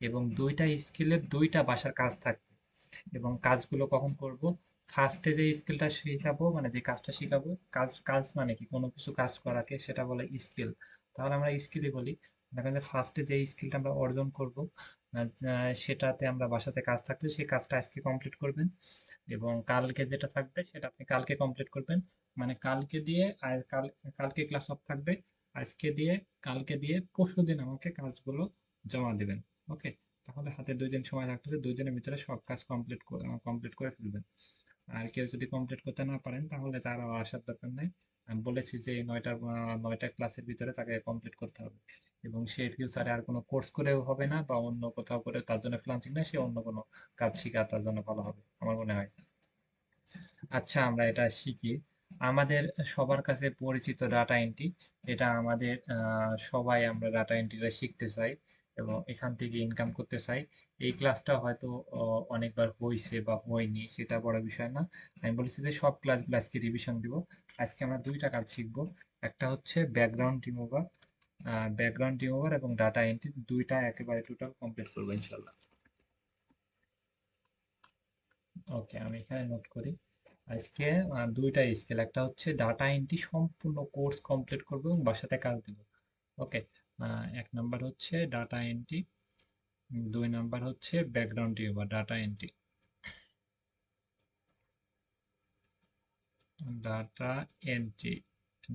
এবং দুইটা স্কিলের দুইটা ভাষার কাজ থাকবে। এবং কাজগুলো কখন করব? ফার্স্টে যে স্কিলটা শিখাবো, মানে যে কাজটা শিখাবো, কাজ কাজ মানে কি, কোনো কিছু কাজ করাকে সেটা বলে স্কিল। তাহলে আমরা স্কিলই বলি। দেখেন যে ফার্স্টে যে স্কিলটা আমরা অর্জন করব, সেটাতে আমরা বাসাতে কাজ থাকলে সেই কাজটা আজকে কমপ্লিট করবেন, এবং কালকে যেটা থাকবে সেটা আপনি কালকে কমপ্লিট করবেন। মানে কালকে দিয়ে আর কালকে ক্লাস অফ থাকবে, আজকে দিয়ে, কালকে দিয়ে পরশুদিন আমাকে কাজগুলো জমা দিবেন। ওকে? তাহলে হাতে ২ দিন সময় থাকতেছে, ২ দিনের ভিতরে সব কাজ কমপ্লিট করে ফেলবেন। আর কেউ যদি কমপ্লিট করতে না পারেন তাহলে তার আর আসার দরকার নাই। আমি বলেছি যে এই ৯টা ক্লাসের ভিতরে তাকে কমপ্লিট করতে হবে, এবং সে ফিউচারে আর কোনো কোর্স করেও হবে না, বা অন্য কোথাও করে তার জন্য ফ্রিল্যান্সিং না, সে অন্য কোনো কাজ শিখা তার জন্য ভালো হবে আমার মনে হয়। আচ্ছা, আমরা এটা শিখি। আমাদের সবার কাছে পরিচিত ডাটা এন্ট্রি, এটা আমাদের সবাই আমরা ডাটা এন্ট্রিটা শিখতে চাই এবং এখান থেকে ইনকাম করতে চাই। এই ক্লাসটা হয়তো অনেকবার হয়েছে বা হয়নি, সেটা বড় বিষয় না। আমি বলেছি যে সব ক্লাসগুলো আজকে রিভিশন দিব। আজকে আমরা দুইটা কাজ শিখবো। একটা হচ্ছে ব্যাকগ্রাউন্ড রিমুভার এবং ডাটা এন্ট্রি, দুইটা একেবারে টোটাল কমপ্লিট করবো ইনশাল্লাহ। ওকে, আমি এখানে নোট করি। আজকে দুইটা স্কিল, একটা হচ্ছে ডাটা এন্ট্রি সম্পূর্ণ কোর্স কমপ্লিট করবো এবং বাসাতে কাজ দেবো। ওকে? এক নাম্বার হচ্ছে ডাটা এন্ট্রি, ২ নাম্বার হচ্ছে background remover data entry. Data entry,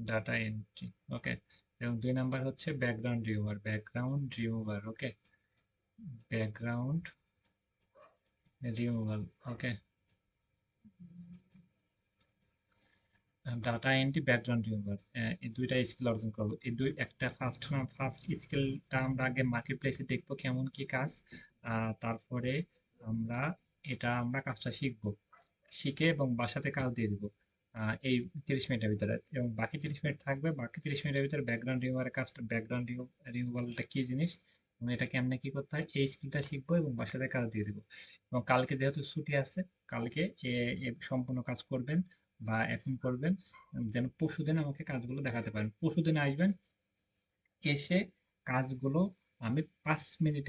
data entry. Okay? এবং ২ নাম্বার হচ্ছে background remover. Okay? Background removal. Okay? Data entry, background remover, এই দুইটা স্কিল অর্জন করবো। এই দুই একটা ফার্স্ট স্কিলটা আমরা আগে মার্কেট প্লেসে দেখবো কেমন কি কাজ। তারপরে আমরা আমরা কাজটা শিখবো, শিখে এবং বাসাতে কাজ দিয়ে দিব এই 30 মিনিটের ভিতরে, এবং বাকি 30 মিনিট থাকবে। বাকি 30 মিনিটের ভিতরে ব্যাকগ্রাউন্ড রিমুভারের কাজটা, ব্যাকগ্রাউন্ড রিমুভালটা কি জিনিস এবং এটা কেমনে কি করতে হয়, এই স্কিলটা শিখবো এবং বাসাতে কাজ দিয়ে দিব। এবং কালকে যেহেতু ছুটি আছে, কালকে সম্পূর্ণ কাজ করবেন বা এখন করবেন, যেন পরশুদিন আমাকে কাজগুলো দেখাতে পারেন। পরশুদিন আসবেন, এসে কাজগুলো আমি ৫ মিনিট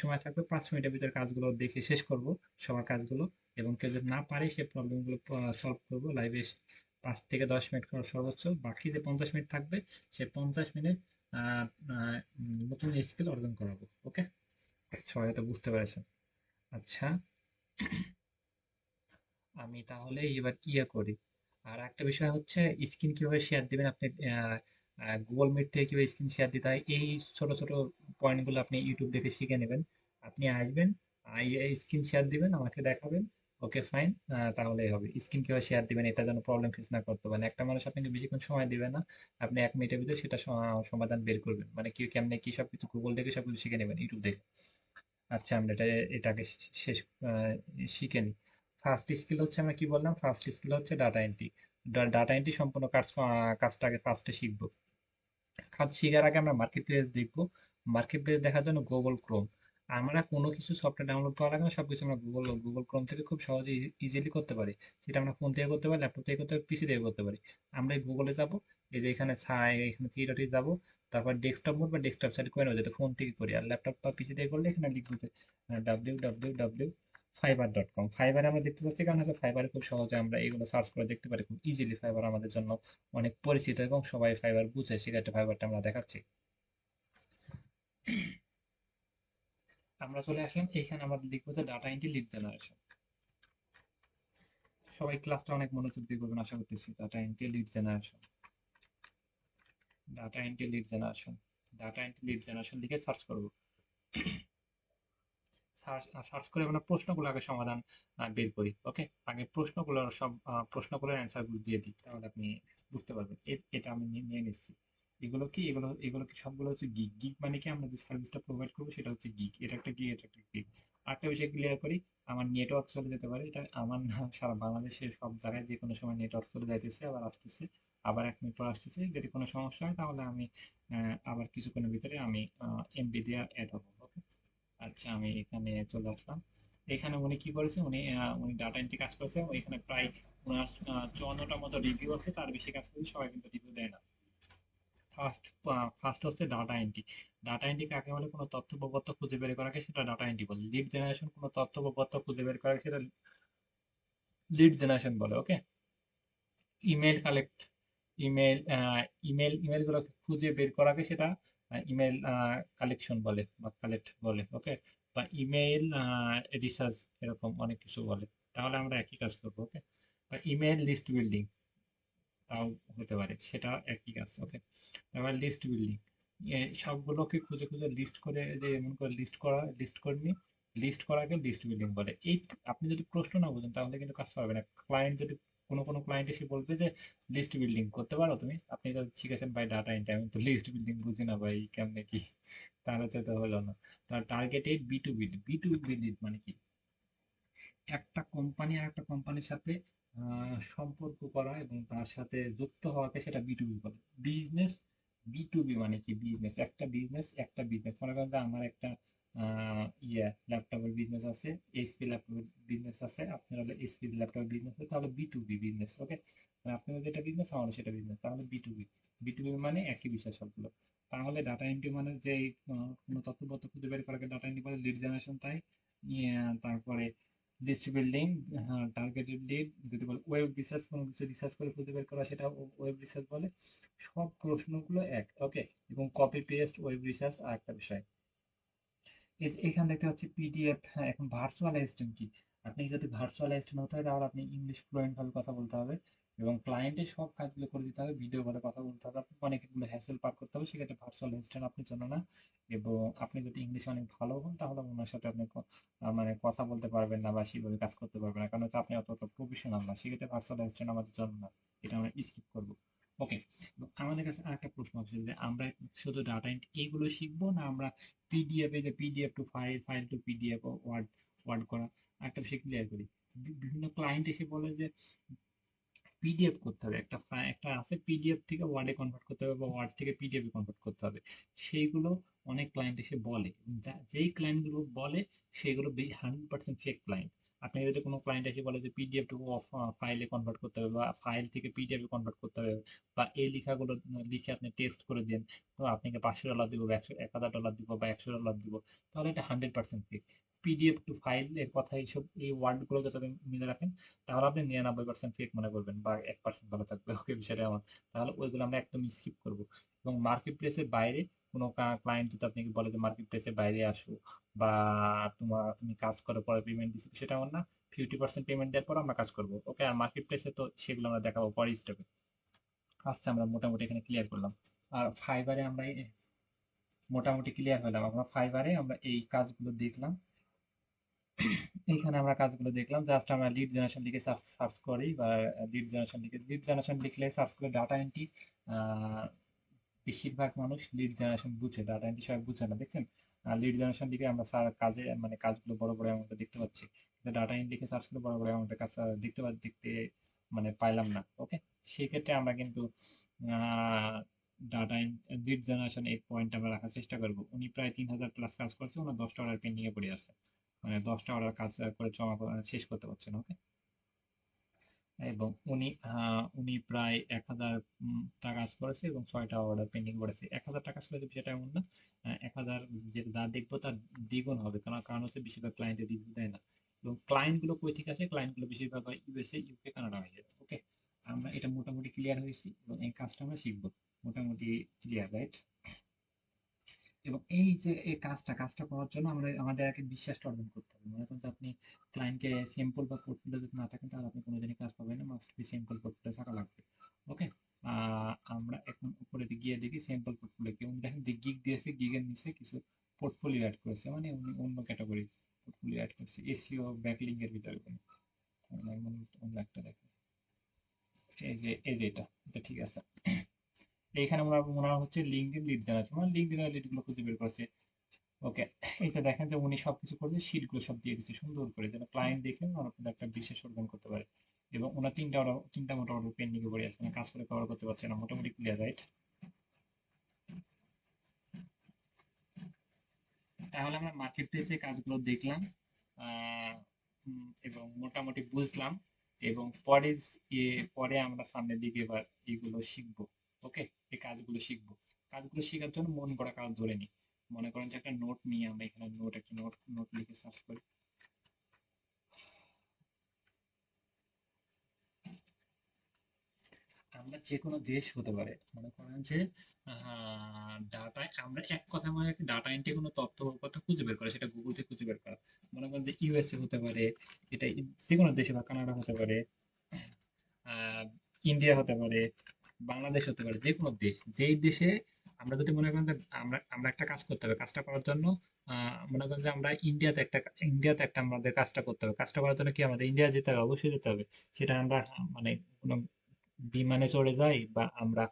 সময় থাকবে, ৫ মিনিটের ভিতরে কাজগুলো দেখে শেষ করব, সবার কাজগুলো। এবং কেউ যদি না পারে সে প্রবলেমগুলো সলভ করবো লাইভে এসে। ৫ থেকে ১০ মিনিট করে সর্বোচ্চ, বাকি যে 50 মিনিট থাকবে সে 50 মিনিট আহ, আহ, নতুন স্কিল অর্জন করাবো। ওকে? সবাই তো বুঝতে পেরেছেন। আচ্ছা, আমি তাহলে এবার করি। আর একটা বিষয় হচ্ছে, স্ক্রিন কিভাবে শেয়ার দিবেন আপনি, গুগল মিট থেকে কিভাবে স্ক্রিন শেয়ার দিতে হয়, এই ছোট ছোট পয়েন্টগুলো আপনি ইউটিউব দেখে শিখে নেবেন। আপনি আসবেন, স্ক্রিন শেয়ার দিবেন, আমাকে দেখাবেন। ওকে, ফাইন। তাহলেই হবে। স্ক্রিন কিভাবে শেয়ার দিবেন এটা যেন প্রবলেম ফেস না করতে পারেন, একটা মানুষ আপনাকে বেশিক্ষণ সময় দিবে না, আপনি ১ মিনিটের ভিতরে সেটা সমাধান বের করবেন, মানে কি কেমনে কি সবকিছু গুগল দেখে সবকিছু শিখে নেবেন ইউটিউব দেখে। আচ্ছা, আমরা এটাকে শেষ শিখে নিই। ফার্স্ট স্কিল হচ্ছে, আমরা কি বললাম, ফার্স্ট স্কিল হচ্ছে ডাটা এন্ট্রি। ডাটা এন্ট্রি সম্পূর্ণ কাজটাকে ফার্স্টে শিখবো। কাজ শিখার আগে আমরা মার্কেট প্লেস দেখবো। মার্কেট প্লেস দেখার জন্য গুগল ক্রোম, আমরা কোনো কিছু সফটওয়্যার ডাউনলোড করা লাগে না, সবকিছু আমরা গুগল ক্রোম থেকে খুব সহজে ইজিলি করতে পারি। সেটা আমরা ফোন থেকে করতে পারি, ল্যাপটপ থেকে করতে পারি, পিসি থেকে করতে পারি। আমরা এই গুগলে যাব, এই যে এখানে এখানে থ্রি ডটে যাবো, তারপর ডেস্কটপ মোড বা ডেস্কটপ সাইড করে নেবো, যাতে ফোন থেকে করি। আর ল্যাপটপ বা পিসি থেকে করলে এখানে লিখবো যে www.fiverr.com। ফাইবারে আমরা দেখতে পাচ্ছি, কারণ হচ্ছে ফাইবারে খুব সহজে আমরা এগুলো সার্চ করে দেখতে পারি খুব ইজিলি। ফাইবার আমাদের জন্য অনেক পরিচিত এবং সবাই ফাইবার বুঝে, সেক্ষেত্রে ফাইবারটা আমরা দেখাচ্ছি। আমরা চলে আসলাম এখানে, আমাদের লিখবো যে ডাটা এন্ট্রি লিড জেনারেশন। সবাই ক্লাসটা অনেক মনোযোগ দিয়ে করবেন আশা করতেছি। Data entry lead generation, data entry lead generation, data entry lead generation লিখে সার্চ করবো। সার্চ সার্চ করে আমরা প্রশ্নগুলো আগে সমাধান বের করি। ওকে? আগে প্রশ্নগুলোর সব প্রশ্নগুলোর অ্যান্সারগুলো দিয়ে দিই, তাহলে আপনি বুঝতে পারবেন। এটা আমি নিয়ে নিচ্ছি। এগুলো কি সবগুলো হচ্ছে গিগ। গিগ মানে কি, আমরা যে সার্ভিসটা প্রোভাইড করবো সেটা হচ্ছে গিগ। এটা একটা গিগ, এটা একটা গিগ। আরেকটা বিষয় ক্লিয়ার করি, আমার নেটওয়ার্ক চলে যেতে পারে, এটা আমার না, সারা বাংলাদেশের সব জায়গায় যে কোনো সময় নেটওয়ার্ক চলে যাইতেছে, আবার আসতেছে, আবার ১ মিনিট পর আসতেছে। যদি কোনো সমস্যা হয় তাহলে আমি আবার কিছুক্ষণের ভিতরে আমি এমবি দিয়ে অ্যাড হবো। ওকে? আচ্ছা, আমি এখানে চলে আসলাম। এখানে উনি কি করেছে, উনি ডাটা এন্ট্রি কাজ করেছে। এখানে প্রায় ওনার ৫৪টা মতো রিভিউ আছে, তার বেশি কাজ করেছে, সবাই কিন্তু রিভিউ দেয় না। ফার্স্ট ফার্স্ট হচ্ছে ডাটা এন্ট্রি। ডাটা এন্ট্রি কাকে বলে? কোনো তথ্য বা তথ্য খুঁজে বের করাকে সেটা ডাটা এন্ট্রি বলে। লিড জেনারেশন কোনো তথ্য বা তথ্য খুঁজে বের করাকে সেটা লিড জেনারেশন বলে। ওকে। ইমেল কালেক্ট, ইমেল ইমেল গুলোকে খুঁজে বের করাকে সেটা ইমেল কালেকশন বলে বা কালেক্ট বলে। ওকে। বা ইমেল রিসার্চ, এরকম অনেক কিছু বলে। তাহলে আমরা একই কাজ করবো। ওকে। বা ইমেল লিস্ট বিল্ডিং, তাও হতে পারে, সেটা একই কাজ। ওকে। তারপর লিস্ট বিল্ডিং, সবগুলোকে খুঁজে খুঁজে লিস্ট করে, যে এমন করে লিস্ট করা, লিস্ট করে নিয়ে লিস্ট করাকে লিস্ট বিল্ডিং বলে। এই আপনি যদি প্রশ্ন না বুঝেন তাহলে কিন্তু কাজ পারবে না। ক্লায়েন্ট যদি, কোনো ক্লায়েন্ট এসে বলবে যে লিস্ট বিল্ডিং করতে পারো তুমি, আপনি তো শিখেছেন ভাই ডাটা এন্ট্রি, আমি তো লিস্ট বিল্ডিং বুঝি না ভাই, কেমনে কি, তাহলে তো হলো না। তার targeted B to B, B to B lead মানে কি? একটা কোম্পানি আর একটা কোম্পানির সাথে সম্পর্ক করা এবং তার সাথে যুক্ত হওয়াকে সেটা বি2বি বলে। বিজনেস, বি2বি মানে কি? বিজনেস, একটা বিজনেস মনে করেন যে আমার একটা ল্যাপটপের বিজনেস আছে, এইচপি ল্যাপটপের বিজনেস আছে, আপনার হলো এইচপি ল্যাপটপের বিজনেস আছে, তাহলে বি2বি বিজনেস। ওকে। আপনার যেটা বিজনেস, আমার সেটা বিজনেস, তাহলে বি2বি। বি2বি মানে একই বিষয় সবগুলো। তাহলে ডাটা এন্ট্রি মানে যে কোনো তথ্য খুঁজে বের করাকে ডাটা এন্ট্রি বলে। লিড জেনারেশন তাই। তারপরে লিস্ট বিল্ডিং, হ্যাঁ, টার্গেটেড লিড যদি বলে। ওয়েব রিসার্চ, কোনো কিছু রিসার্চ করে খুঁজে বের করা, সেটা ওয়েব রিসার্চ বলে। সব প্রশ্নগুলো এক। ওকে। এবং কপি পেস্ট, ওয়েব রিসার্চ আর একটা বিষয়। এখানে দেখতে পাচ্ছি পিডিএফ। হ্যাঁ, এখন ভার্চুয়াল অ্যাসিস্ট্যান্ট কি? আপনি যদি ভার্চুয়াল অ্যাসিস্ট্যান্ট হতে হয় তাহলে আপনি ইংলিশ ফ্লুয়েন্ট ভাবে কথা বলতে হবে এবং ক্লায়েন্টের সব কাজগুলো করে দিতে হবে, ভিডিও কলে কথা বলতে হবে, আপনাকে অনেকগুলো হ্যাসেল পার করতে হবে, সেক্ষেত্রে ভার্চুয়াল অ্যাসিস্ট্যান্ট আপনার জন্য না। এবং আপনি যদি ইংলিশে অনেক ভালো হন তাহলে ওনার সাথে আপনি মানে কথা বলতে পারবেন না বা সেভাবে কাজ করতে পারবেন না, কারণ হচ্ছে আপনি অতটা প্রফেশনাল না, সেক্ষেত্রে ভার্চুয়াল অ্যাসিস্ট্যান্ট আমাদের জন্য না। এটা আমরা স্কিপ করবো। ওকে। আমাদের কাছে আরেকটা প্রশ্ন আছে যে আমরা শুধু ডাটা এন্ট্রি এইগুলো শিখবো, না আমরা পিডিএফ, এই যে PDF to file, file to PDF, word word করা, একটা বিষয় ক্লিয়ার করি। বিভিন্ন ক্লায়েন্ট এসে বলে যে পিডিএফ করতে হবে, একটা আছে পিডিএফ থেকে ওয়ার্ডে কনভার্ট করতে হবে বা ওয়ার্ড থেকে পিডিএফ এ কনভার্ট করতে হবে। সেইগুলো অনেক ক্লায়েন্ট এসে বলে, যেই ক্লায়েন্টগুলো বলে সেগুলো 100% ফেক ক্লায়েন্ট। আপনি যদি কোনো ক্লায়েন্ট এসে বলে যে পিডিএফ টু ফাইলে কনভার্ট করতে হবে বা ফাইল থেকে পিডিএফ এ কনভার্ট করতে হবে, বা এই লেখাগুলো লিখে আপনি টেস্ট করে দেন, তো আপনাকে $500 দিব বা 1000 ডলার দিব বা $100 দিব, তাহলে এটা 100% ফেক। পিডিএফ টু ফাইল এর কথা, এইসব এই ওয়ার্ডগুলো যাতে আপনি মিলে রাখেন, তাহলে আপনি 99% ফেক মনে করবেন বা 1% ভালো থাকবে। ওকে, বিষয়টা এমন। তাহলে ওইগুলো আমরা একদম স্কিপ করব। এবং মার্কেট প্লেসের বাইরে কোনো ক্লায়েন্ট যদি আপনাকে বলে যে মার্কেট প্লেসের বাইরে আসো বা তুমি কাজ করে পরে পেমেন্ট দিচ্ছি, সেটা এমন না। 50% পেমেন্ট দেওয়ার পর আমরা কাজ করবো। ওকে। আর মার্কেট প্লেসে তো সেগুলো আমরা দেখাবো পরের স্টেপে। আচ্ছা, আমরা মোটামুটি এখানে ক্লিয়ার করলাম। আর ফাইবারে আমরা মোটামুটি ক্লিয়ার হলাম। আমরা ফাইবারে আমরা এই কাজগুলো দেখলাম। এইখানে আমরা কাজগুলো দেখলাম, জাস্ট আমরা লিড জেনারেশন লিখে সার্চ সার্চ করি বা লিড জেনারেশন লিখলে সার্চ করে ডাটা এন্ট্রি। বেশিরভাগ মানুষ লিড জেনারেশন বুঝে, ডাটা এন্ট্রি সবাই বুঝে না, দেখছেন। লিড জেনারেশন লিখে আমরা কাজে মানে কাজগুলো বড় বড় অ্যামাউন্টে দেখতে পাচ্ছি, কিন্তু ডাটা এন্ট্রি লিখে সার্চ করে বড় বড় অ্যামাউন্টের কাজ দেখতে মানে পাইলাম না। ওকে। সেক্ষেত্রে আমরা কিন্তু ডাটা লিড জেনারেশন এই পয়েন্ট আমরা রাখার চেষ্টা করবো। উনি প্রায় 3000 প্লাস কাজ করছে, ওনার 10টা অর্ডার পেন্ডিং এ পড়ে আছে, মানে 10টা অর্ডার কাজ করে শেষ করতে পারছে না। ওকে। এবং উনি প্রায় 1000 টা কাজ করেছে এবং 6টা অর্ডার পেন্ডিং পড়েছে। 1000 টা কাজ করেছে সেটা এমন না, 1000 যে যা দেখবো তার দ্বিগুণ হবে, কারণ কারণ হচ্ছে বেশিরভাগ ক্লায়েন্টের রিভিউ দেয় না। এবং ক্লায়েন্ট গুলো কই থেকে আসে? ক্লায়েন্ট গুলো বেশিরভাগ হয় ইউএসএ, ইউকে, কানাডা হয়ে যায়। ওকে। আমরা এটা মোটামুটি ক্লিয়ার হয়েছি এবং এই কাজটা আমরা শিখবো। মোটামুটি ক্লিয়ার, রাইট? এবং এই যে এই কাজটা করার জন্য আমাদের আগে বিশ্বাসটা অর্জন করতে হবে। মনে করেন যে আপনি ক্লায়েন্টকে সিম্পল বা পোর্টফোলিও যদি না থাকেন তাহলে আপনি কোনোদিনই কাজ পাবেন না, মাস্ট বি সিম্পল পোর্টফোলিও থাকা লাগবে। ওকে। আমরা এখন উপরে গিয়ে দেখি সিম্পল পোর্টফোলিও কি। উনি দেখেন যে গিগ দিয়েছে, গিগের নিচে কিছু পোর্টফোলিও অ্যাড করেছে, মানে উনি অন্য ক্যাটাগরি পোর্টফোলিও অ্যাড করেছে, এসইও ব্যাকলিঙ্ক এর ভিতরে কোনো অন্য একটা দেখেন। এই যে এটা ঠিক আছে। এইখানে ওনার হচ্ছে লিঙ্কডইন লিড জেনারেশন, মানে লিঙ্কডইনের লিড গুলো খুঁজে বের করেছে। ওকে। এই যে দেখেন যে উনি সবকিছু করবে, শিটগুলো সব দিয়ে দিচ্ছে সুন্দর করে, যেন ক্লায়েন্ট দেখে ওনার উপর একটা বিশ্বাস অর্জন করতে পারে। এবং ওনার তিনটা মোটা অর্ডার পেন্ডিং এ পড়ে আছে, মানে কাজ করে কভার করতে পারছে না। মোটামুটি ক্লিয়ার, রাইট? তাহলে আমরা মার্কেট প্লেসে কাজগুলো দেখলাম, এবং মোটামুটি বুঝলাম। এবং পরে আমরা সামনের দিকে এবার এগুলো শিখবো। ওকে, এই কাজগুলো শিখবো। কাজগুলো শেখার জন্য মন করা কাজ ধরে নিই। মনে করেন যে একটা নোট নিয়ে আমরা এখানে একটা নোট নোট লিখে সার্চ করি। আমরা যে কোনো দেশ হতে পারে, মনে করেন যে ডাটা, আমরা এক কথা মনে রাখি ডাটা এন্ট্রি কোনো তথ্য বা কথা খুঁজে বের করা, সেটা গুগল থেকে খুঁজে বের করা। মনে করেন যে ইউএসএ হতে পারে, এটা যে কোনো দেশে, বা কানাডা হতে পারে, আহ, ইন্ডিয়া হতে পারে, বাংলাদেশ হতে পারে, যে কোনো দেশ, যেই দেশে আমরা যদি মনে করেন যে আমরা আমরা একটা কাজ করতে হবে, কাজটা করার জন্য মনে করেন যে আমরা ইন্ডিয়াতে একটা আমাদের কাজটা করতে হবে, কাজটা করার জন্য কি আমাদের ইন্ডিয়া যেতে হবে, অবশ্যই যেতে হবে। সেটা আমরা মানে কোনো বিমানে চড়ে যাই, বা আমরা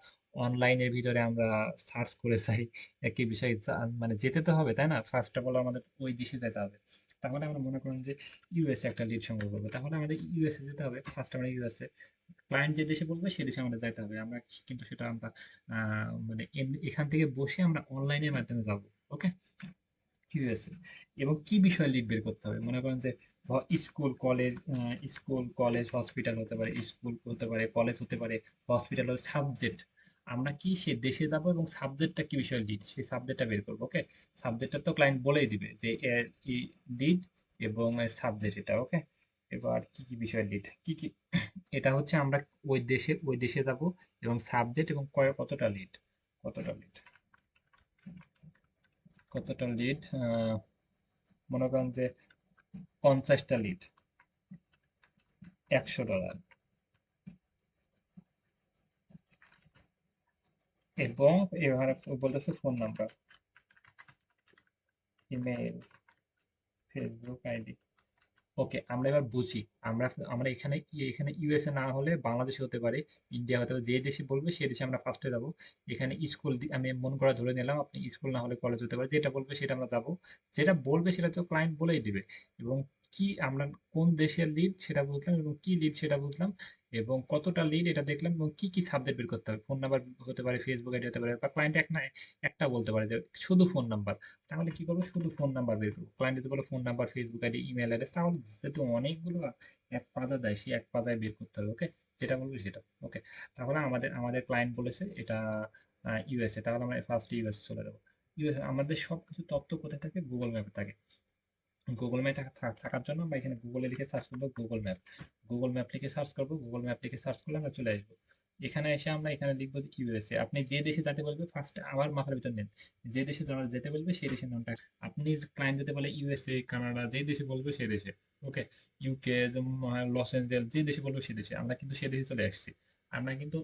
অনলাইনের ভিতরে আমরা সার্চ করে যাই, একই বিষয়ে মানে যেতে তো হবে, তাই না? ফার্স্ট অফ অল আমাদের ওই দেশে যেতে হবে। তাহলে আমরা মনে করেন যে ইউএসএ একটা লিড সংগ্রহ করবো, তাহলে আমাদের ইউএসএ যেতে হবে, ফার্স্ট আমরা ইউএসএ, ক্লায়েন্ট যে দেশে বলবে সে দেশে আমাদের যাইতে হবে। আমরা কিন্তু সেটা আমরা মানে এখান থেকে বসে আমরা অনলাইনের মাধ্যমে যাব। ওকে, ইউএসএ। এবং কি বিষয়ে লিড বের করতে হবে, মনে করেন যে স্কুল কলেজ হসপিটাল হতে পারে, স্কুল হতে পারে, কলেজ হতে পারে, হসপিটাল হতে সাবজেক্ট। আমরা কি সে দেশে যাব এবং সাবজেক্টটা কি বিষয়ে লিড, সেই সাবজেক্টটা বের করবো। ওকে, সাবজেক্টটা তো ক্লায়েন্ট বলেই দিবে যে লিড এবং সাবজেক্ট এটা। ওকে, এবার কি কি বিষয় লিড, কি কি এটা হচ্ছে আমরা ওই দেশে যাব, এবং সাবজেক্ট এবং কতটা লিড, কতটা লিড, কতটা লিড, মনে করেন যে 50টা লিড, $100। এবং এবার বলতেছে phone number, email, Facebook ID. Okay, আমরা এবার বুঝি। আমরা আমরা এখানে ইউএসএ না হলে বাংলাদেশ হতে পারে, ইন্ডিয়া হতে পারে, যে দেশে বলবে সেই দেশে আমরা ফার্স্টে যাব। এখানে স্কুল আমি মন করা ধরে নিলাম, আপনি স্কুল না হলে কলেজ হতে পারে, যেটা বলবে সেটা আমরা যাব। যেটা বলবে সেটা তো ক্লায়েন্ট বলেই দিবে। এবং কি আমরা কোন দেশের লিড সেটা বুঝলাম, এবং কি লিড সেটা বুঝলাম, এবং কতটা লিড এটা দেখলাম, এবং কি কি সাবজেক্ট বের করতে হবে। ফোন নাম্বার হতে পারে, ফেসবুক আইডি হতে পারে, বা ক্লায়েন্ট একটা বলতে পারে যে শুধু ফোন নাম্বার। তাহলে কি করবো, শুধু ফোন নাম্বার বের করবো। ক্লায়েন্ট যদি বলে phone number, Facebook ID, email address, তাহলে যেহেতু অনেকগুলো এক পাতা দেয়, সেই এক পাতায় বের করতে হবে। ওকে, যেটা বলবো সেটা। ওকে, তাহলে আমাদের আমাদের ক্লায়েন্ট বলেছে এটা ইউএসএ, তাহলে আমরা ফার্স্ট ইউএসএ চলে যাবো। ইউএসএ আমাদের সবকিছু তথ্য কোথায় থাকে, গুগল ম্যাপে থাকে। গুগল ম্যাপ থাকার জন্য আমরা এখানে গুগলে লিখে সার্চ করবো গুগল ম্যাপ। গুগল ম্যাপ লিখে সার্চ করবো, গুগল ম্যাপ লিখে সার্চ করলে আমরা চলে আসবো। এখানে এসে আমরা এখানে লিখবো ইউএসএ। আপনি যে দেশে যেতে বলবে ফার্স্ট আবার মাথার ভিতর নেন, যে দেশে যেতে বলবে সেই দেশের নামটা। আপনি ক্লায়েন্ট যদি বলে ইউএসএ, কানাডা, যে দেশে বলবে সেই দেশে। ওকে, ইউকে, যেমন লস এঞ্জেলস, যে দেশে বলবে সেই দেশে। আমরা কিন্তু সেই দেশে চলে আসছি। আমরা কিন্তু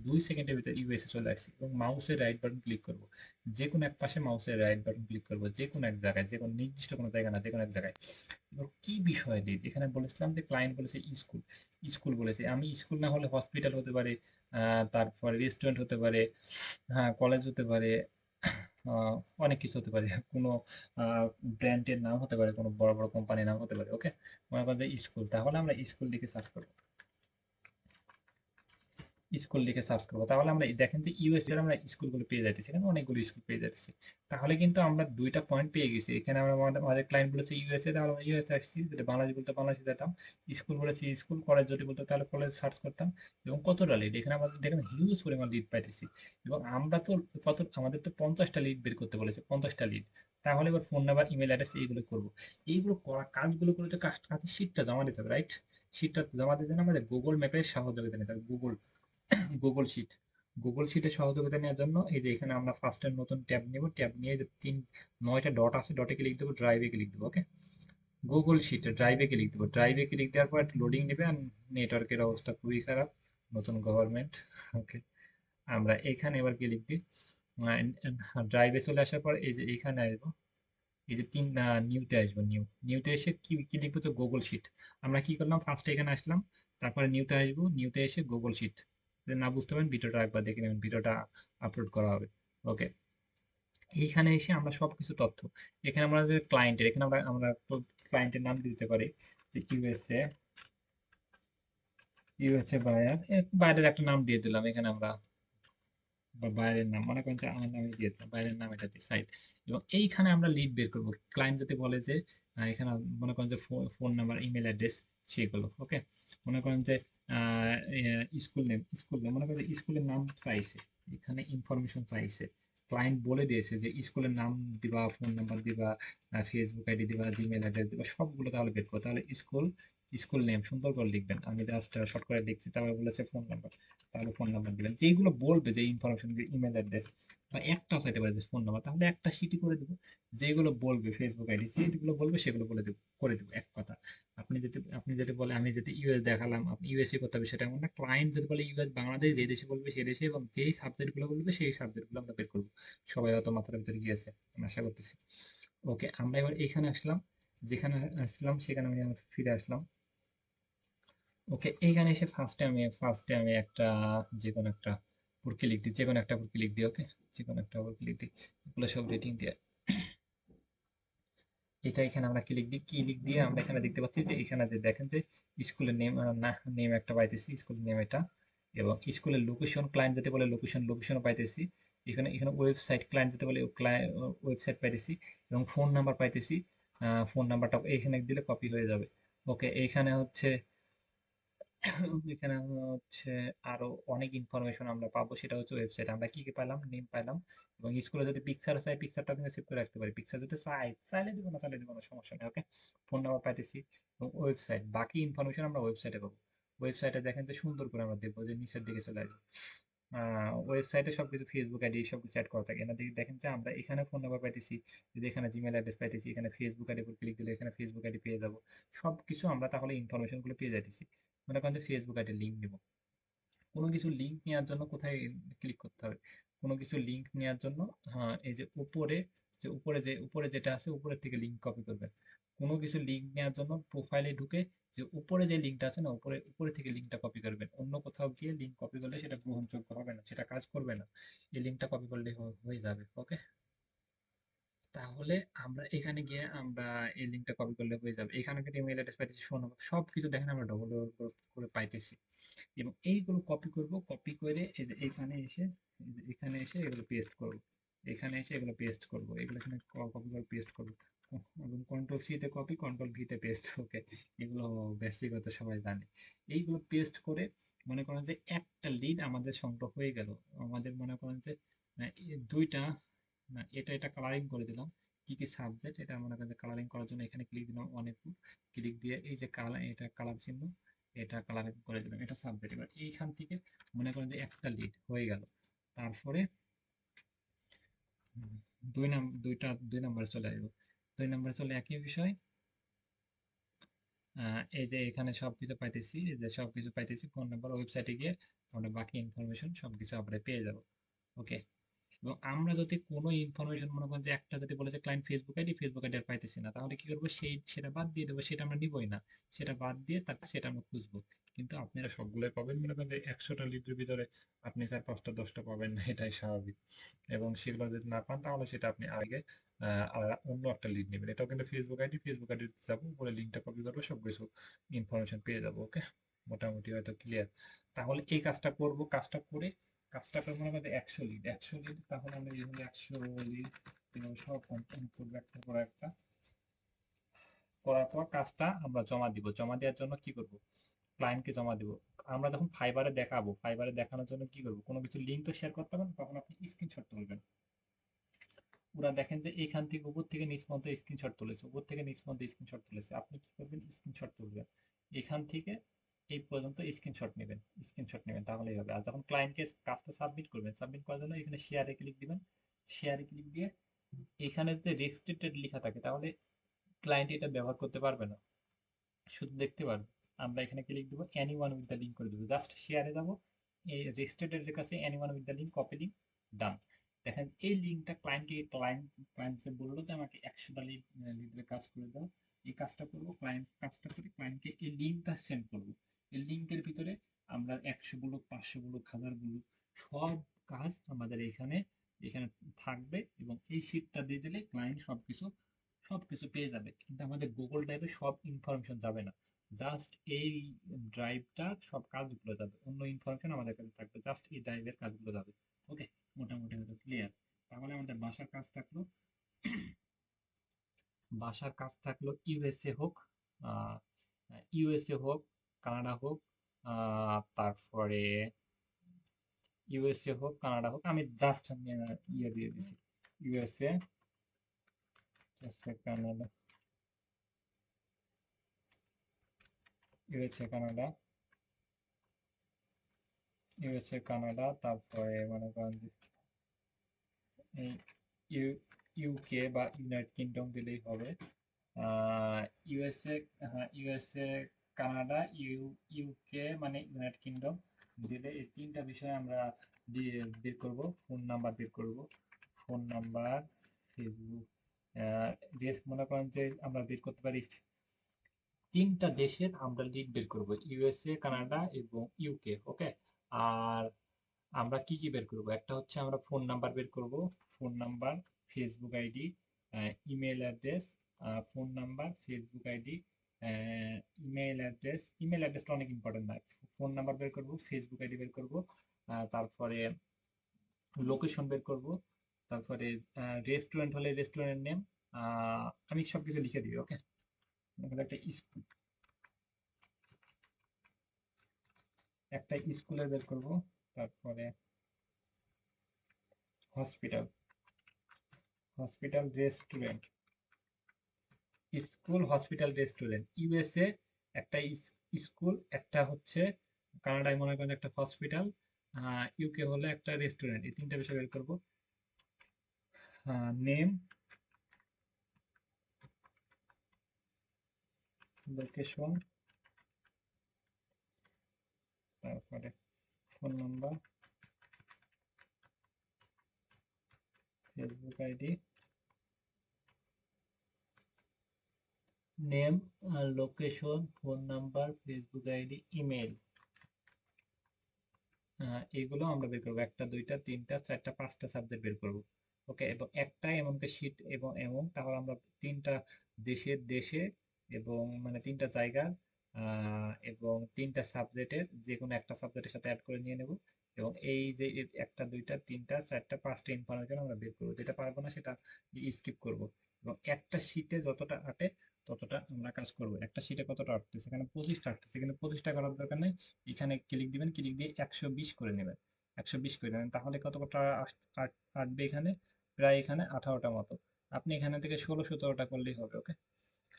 2 সেকেন্ডের ভিতরে ইউএসএ চলে আসছি, এবং মাউসের রাইট বাটন ক্লিক করবো। যে কোনো এক পাশে মাউসের রাইট বাটন ক্লিক করবো, যে কোনো এক জায়গায়, যে কোনো নির্দিষ্ট কোনো জায়গা না, যে কোনো এক জায়গায়। এবার কি বিষয় লিড, এখানে বলেছিলাম যে ক্লায়েন্ট বলেছে স্কুল, স্কুল বলেছে। আমি স্কুল না হলে হসপিটাল হতে পারে, তারপরে রেস্টুরেন্ট হতে পারে, হ্যাঁ কলেজ হতে পারে, আহ, অনেক কিছু হতে পারে, কোনো ব্র্যান্ডের নাম হতে পারে, কোনো বড় বড় কোম্পানির নাম হতে পারে। ওকে, মনে করেন যে স্কুল, তাহলে আমরা স্কুল লিখে সার্চ করবো। স্কুল লিখে সার্চ করবো, তাহলে আমরা দেখেন যে ইউএস এর আমরা স্কুলগুলো পেয়ে যাইতেছি, এখানে অনেকগুলো স্কুল পেয়ে যাইতেছি। তাহলে কিন্তু আমরা দুইটা পয়েন্ট পেয়ে গেছি। এখানে আমরা আমাদের ক্লায়েন্ট বলেছে ইউএসএ, তাহলে আমরা ইউএসএ আসছি। যদি বাংলাদেশ বলতে বাংলাদেশে যেতাম, স্কুল বলেছি স্কুল, কলেজ যদি বলতো তাহলে কলেজ সার্চ করতাম। এবং কতটা লিড, এখানে আমাদের দেখেন হিউজ পরিমাণ লিড পাইতেছি। এবং আমরা তো আমাদের তো 50টা লিড বের করতে বলেছে, 50টা লিড। তাহলে এবার ফোন নাম্বার, ইমেল অ্যাড্রেস এইগুলো করবো। এইগুলো করা কাজগুলো করে তো কাজের শিটটা জমা দিতে হবে, রাইট? শিটটা জমা দিতে না আমাদের গুগল ম্যাপের সহযোগিতা নিতে হবে। গুগল শিট, গুগল শিটে সহযোগিতা নেওয়ার জন্য এই যে এখানে আমরা ফার্স্টের নতুন ট্যাব নেব, ট্যাব নিয়ে যে 9টা ডট আছে, ডটে ক্লিক দেবো, ড্রাইভে ক্লিক দেবো। ওকে, গুগল শিটে ড্রাইভে ক্লিক দেবো, ড্রাইভে ক্লিক দেওয়ার পর লোডিং নেবে, আর নেটওয়ার্কের অবস্থা খুবই খারাপ, নতুন গভর্নমেন্ট। ওকে, আমরা এখানে এবার ক্লিক দিই, ড্রাইভে চলে আসার পর এই যে এখানে আসবো, এই যে নিউতে আসবো, নিউতে এসে কি কি লিখবো, তো গুগল শিট। আমরা কি করলাম, ফার্স্টে এখানে আসলাম, তারপরে নিউতে আসবো, নিউতে এসে গুগল শিট। যদি না বুঝতে পারেন ভিডিওটা একবার দেখে নেবেন, ভিডিওটা আপলোড করা হবে। ওকে, এইখানে এসে আমরা সবকিছু তথ্য, এখানে আমরা যে ক্লায়েন্টের, এখানে আমরা আমরা ক্লায়েন্টের নাম দিতে পারি যে ইউএসএ, ইউএসএ বায়ার, বাইরের একটা নাম দিয়ে দিলাম এখানে আমরা, বা বাইরের নাম, মনে করেন যে আমার নামে দিয়ে দিলাম, বাইরের নাম এটা দিয়ে সাইট। এবং এইখানে আমরা লিড বের করবো। ক্লায়েন্ট যদি বলে যে এখানে মনে করেন যে ফোন নাম্বার, ইমেল অ্যাড্রেস, সেগুলো। ওকে, মনে করেন যে স্কুল নেম মনে করেন স্কুলের নাম চাইছে, এখানে ইনফরমেশন চাইছে, ক্লায়েন্ট বলে দিয়েছে যে স্কুলের নাম দিবা, ফোন নাম্বার দিবা, ফেসবুক আইডি দিবা, জিমেল অ্যাড্রেস দিবা, সবগুলো তাহলে বের করো। তাহলে স্কুল নেম সুন্দর করে লিখবেন, আমি জাস্ট শর্ট করে লিখছি, তারপরে বলেছে ফোন নাম্বার, তাহলে ফোন নাম্বার দিবেন, যেগুলো বলবে যে ইনফরমেশন, ইমেল অ্যাড্রেস বা একটাও চাইতে পারে যে ফোন নাম্বার, তাহলে একটা সিটি করে দেবো। যেগুলো বলবে ফেসবুক আইডি, যেগুলো বলবে সেগুলো বলে দেবো, করে দেবো এক কথা। আপনি যদি বলে আমি যদি ইউএস দেখালাম, আপনি ইউএসএ করতে হবে, সেটা এমন না। ক্লায়েন্ট যদি বলে ইউএস, বাংলাদেশ যে দেশে বলবে সেই দেশে, এবং যেই সাবজেক্ট গুলো বলবে সেই সাবজেক্ট গুলো আমরা বের করবো। সবাই হয়তো মাথার ভিতরে গিয়েছে, আমি আশা করতেছি। ওকে, আমরা এবার এখানে আসলাম, যেখানে আসলাম সেখানে আমি আবার ফিরে আসলাম। ওকে, এইখানে এসে ফার্স্টে আমি একটা যে কোনো একটা পুরকি লিখ দিই, যে কোনো একটা পুরকি লিখ দিই। ওকে, যে কোনো একটা পুরকি লিখ দিই, এগুলো সব রেটিং দিয়ে। এটা এখানে আমরা ক্লিক দিই, ক্লিক দিয়ে আমরা এখানে দেখতে পাচ্ছি যে এখানে যে দেখেন যে স্কুলের নেম, না নেম একটা পাইতেছি, স্কুলের নেম এটা, এবং স্কুলের লোকেশন, ক্লায়েন্ট যেতে বলে লোকেশনও পাইতেছি। এখানে এখানে ওয়েবসাইট, ক্লায়েন্ট যেতে বলে ওয়েবসাইট পাইতেছি, এবং ফোন নাম্বার পাইতেছি। ফোন নাম্বারটা এখানে দিলে কপি হয়ে যাবে। ওকে, এইখানে হচ্ছে এখানে হচ্ছে আরো অনেক ইনফরমেশন আমরা পাবো, সেটা হচ্ছে ওয়েবসাইট। আমরা কি কি পেলাম, নেম পাইলাম, এবং স্কুলে যদি পিকচার চাই, পিকচারটা কিন্তু সেভ করে রাখতে পারি। পিকচার যদি চাইলে দিব, না চাইলে দিব না, সমস্যা নেই। ওকে, ফোন নাম্বার পাইতেছি, এবং ওয়েবসাইট, বাকি ইনফরমেশন আমরা ওয়েবসাইটে পাবো। ওয়েবসাইটে দেখেন যে সুন্দর করে আমরা দেখবো যে নিচের দিকে চলে আসবো। ওয়েবসাইটে সবকিছু ফেসবুক আইডি সবকিছু অ্যাড করা থাকে, এখানে দেখেন যে আমরা এখানে ফোন নাম্বার পাইতেছি, যদি এখানে জিমেল অ্যাড্রেস পাইতেছি, এখানে ফেসবুক আইডি উপর ক্লিক দিলে এখানে ফেসবুক আইডি পেয়ে যাবো। সবকিছু আমরা তাহলে ইনফরমেশন গুলো পেয়ে যাইতেছি। মনে করেন যে ফেসবুক আইডি লিঙ্ক নিব, কোনো কিছু লিঙ্ক নেওয়ার জন্য কোথায় ক্লিক করতে হবে? কোনো কিছু লিঙ্ক নেওয়ার জন্য, হ্যাঁ, এই যে উপরে, উপরে যেটা আছে উপরের থেকে লিঙ্ক কপি করবেন। কোনো কিছু লিঙ্ক নেওয়ার জন্য প্রোফাইলে ঢুকে যে উপরে যে লিঙ্কটা আছে না, উপরে উপরে থেকে লিঙ্কটা কপি করবেন। অন্য কোথাও গিয়ে লিঙ্ক কপি করলে সেটা গ্রহণযোগ্য হবে না, সেটা কাজ করবে না। এই লিঙ্কটা কপি করলে হয়ে যাবে। ওকে, তাহলে আমরা এখানে গিয়ে আমরা এই লিঙ্কটা কপি করলে হয়ে যাবে। এখানে কিন্তু ইমেল অ্যাড্রেস পাইতেছি, ফোন নাম্বার, সবকিছু দেখেন আমরা ডবল ডবল করে পাইতেছি। এবং এইগুলো কপি করব, কপি করে এই যে এখানে এসে, এই যে এখানে এসে এগুলো পেস্ট করব, এখানে এসে এগুলো পেস্ট করব, এগুলো এখানে কপি করে পেস্ট করব, এবং কন্ট্রোল সি তে কপি, কন্ট্রোল ভি তে পেস্ট। ওকে, এগুলো বেসিক হয়তো সবাই জানে। এইগুলো পেস্ট করে মনে করেন যে একটা লিড আমাদের সংগ্রহ হয়ে গেল। আমাদের মনে করেন যে দুইটা, না এটা কালারিং করে দিলাম। কি কি সাবজেক্ট, এটা মনে করেন যে কালারিং করার জন্য এখানে ক্লিক দিলাম, অনেক ক্লিক দিয়ে এই যে কালার, এটা কালার চিহ্ন, এটা কালারিং করে দিলাম, এটা সাবজেক্ট। এবার এইখান থেকে মনে করেন যে একটা লিড হয়ে গেল। তারপরে উম, দুই নাম্বারে চলে আসবো। দুই নাম্বারে চলে একই বিষয়। এই যে এখানে সবকিছু পাইতেছি, এই যে সবকিছু পাইতেছি, ফোন নাম্বার, ওয়েবসাইটে গিয়ে আমরা বাকি ইনফরমেশন সবকিছু আমরা পেয়ে যাব। ওকে, এবং আমরা যদি কোনো ইনফরমেশন মনে করেন যে একটা যদি বলে যে ক্লায়েন্ট ফেসবুক আইডি আর পাইতেছি না, তাহলে কি করবো, সেটা বাদ দিয়ে দেবো, সেটা আমরা নিবই না। সেটা বাদ দিয়ে তারপর সেটা আমরা খুঁজবো। কিন্তু আপনারা সবগুলোই পাবেন, মনে করেন যে 100টা লিডের ভিতরে আপনি 4 5টা 10টা পাবেন না, এটাই স্বাভাবিক। এবং সেগুলো যদি না পান তাহলে সেটা আপনি আগে অন্য একটা লিড নেবেন। এটাও কিন্তু ফেসবুক আইডি যাবো, উপরে লিঙ্কটা কপি করবো, সবকিছু ইনফরমেশন পেয়ে যাবো। ওকে, মোটামুটি হয়তো ক্লিয়ার। তাহলে এই কাজটা করব, কাজটা করে মনে করেন 100 লিড, তাহলে আমরা যেগুলো 100 লিড এগুলো সব কমপ্লিট করবো একটা পর একটা। করার পর কাজটা আমরা জমা দিব। জমা দেওয়ার জন্য কি করব, ক্লায়েন্টকে জমা দিব। আমরা যখন ফাইবারে দেখাবো, ফাইবারে দেখানোর জন্য কি করব, কোনো কিছু লিঙ্ক তো শেয়ার করতে হবে না, তখন আপনি স্ক্রিনশট তুলবেন। ওরা দেখেন যে এখান থেকে উপর থেকে নিচ পর্যন্ত স্ক্রিনশট তুলেছে, উপর থেকে নিচ পর্যন্ত স্ক্রিনশট তুলেছে, আপনি কি করবেন, স্ক্রিনশট তুলবেন। এখান থেকে এই পর্যন্ত স্ক্রিনশট নেবেন, তাহলেই হবে। আর যখন ক্লায়েন্টকে কাজটা সাবমিট করবেন, সাবমিট করার জন্য এখানে শেয়ারে ক্লিক দিবেন। শেয়ারে ক্লিক দিয়ে এখানে যে রেস্ট্রিক্টেড লেখা থাকে, তাহলে ক্লায়েন্ট এটা ব্যবহার করতে পারবে না, শুধু দেখতে পারবে। আমরা এখানে ক্লিক দেবো, any one with the link করে দেবো, জাস্ট শেয়ারে যাবো, এই রেজিস্ট্রেটেড এর কাছে any one with the link, copy link, done. দেখেন এই লিঙ্কটা ক্লায়েন্ট যে বললো যে আমাকে 100টা লিডের কাজ করে দাও, এই কাজটা করবো, কাজটা করে ক্লায়েন্টকে এই লিঙ্কটা সেন্ড করবো। এই লিঙ্কের ভিতরে আমরা 100 বলুক, 500 বলুক, 1000 বলুক, সব কাজ আমাদের এখানে এখানে থাকবে, এবং এই শীটটা দিয়ে দিলে ক্লায়েন্ট সবকিছু পেয়ে যাবে। কিন্তু আমাদের গুগল ড্রাইভে সব ইনফরমেশন যাবে না, জাস্ট এই ড্রাইভটার সব কাজগুলো যাবে, অন্য ইনফরমেশন আমাদের কাছে থাকবে, জাস্ট এই ড্রাইভের কাজগুলো যাবে। ওকে, মোটামুটি হয়তো ক্লিয়ার। তাহলে আমাদের বাসার কাজ থাকলো ইউএসএ হোক, ইউএসএ হোক, কানাডা হোক, তারপরে ইউএসএ হোক, কানাডা হোক, আমি জাস্ট ইয়ে দিয়ে দিছি USA, Canada, USA Canada, USA Canada, তারপরে মনে করেন যে এই ইউ ইউকে বা ইউনাইটেড কিংডম দিলেই হবে। ইউএসএ, হ্যাঁ ইউএসএ, কানাডা, ইউকে মানে ইউনাইটেড কিংডম দিলে এই তিনটা বিষয় আমরা দিয়ে বের করব। ফোন নাম্বার বের করব, ফোন নাম্বার, ফেসবুক, মনে করেন যে আমরা বের করতে পারি তিনটা দেশের আমরা লিড বের করব, ইউএসএ, কানাডা এবং ইউকে। ওকে, আর আমরা কি কি বের করব, একটা হচ্ছে আমরা ফোন নাম্বার বের করব, phone number, Facebook ID, email address, phone number, Facebook ID, email অ্যাড্রেসটা অনেক ইম্পর্টেন্ট না। ফোন নাম্বার বের করব, ফেসবুক আইডি বের করব, তারপরে লোকেশন বের করব, তারপরে রেস্টুরেন্ট হলে রেস্টুরেন্ট নেম, আমি সবকিছু লিখে দিই। ওকে, একটা স্কুল, একটা স্কুলের বের করব, তারপরে hospital, hospital, restaurant, school, hospital, restaurant. USA একটা স্কুল, একটা হচ্ছে কানাডায় মনে করেন একটা হসপিটাল, ইউকে হলে একটা রেস্টুরেন্ট। এই তিনটা বিষয় বের করবো। নেম, লোকেশন, তারপরে phone number, Facebook ID, name, location, phone number, Facebook ID, email, এগুলো আমরা বের করবো। একটা, দুইটা, তিনটা, চারটা, পাঁচটা সাবজেক্ট বের করবো। ওকে, এবং একটা এমনকি শীট এবং তাহলে আমরা তিনটা দেশে এবং মানে তিনটা জায়গার এবং তিনটা সাবজেক্টের যে কোনো একটা সাবজেক্টের সাথে অ্যাড করে নিয়ে নেব। এবং এই যে একটা, দুইটা, তিনটা, চারটা, পাঁচটা ইনফরমেশন আমরা বের করবো। যেটা পারবো না সেটা স্কিপ করব। এবং একটা শীটে যতটা আটে ততটা আমরা কাজ করব। একটা শীটে কতটা আটতেছে, সেখানে 25টা আটতেছে, কিন্তু 25টা করার দরকার নেই। এখানে ক্লিক দিবেন, ক্লিক দিয়ে 120 করে নেবেন, 120 করে নেবেন, তাহলে কতটা আসবে এখানে, প্রায় এখানে 18টা মতো। আপনি এখানে থেকে 16-17টা করলেই হবে। ওকে,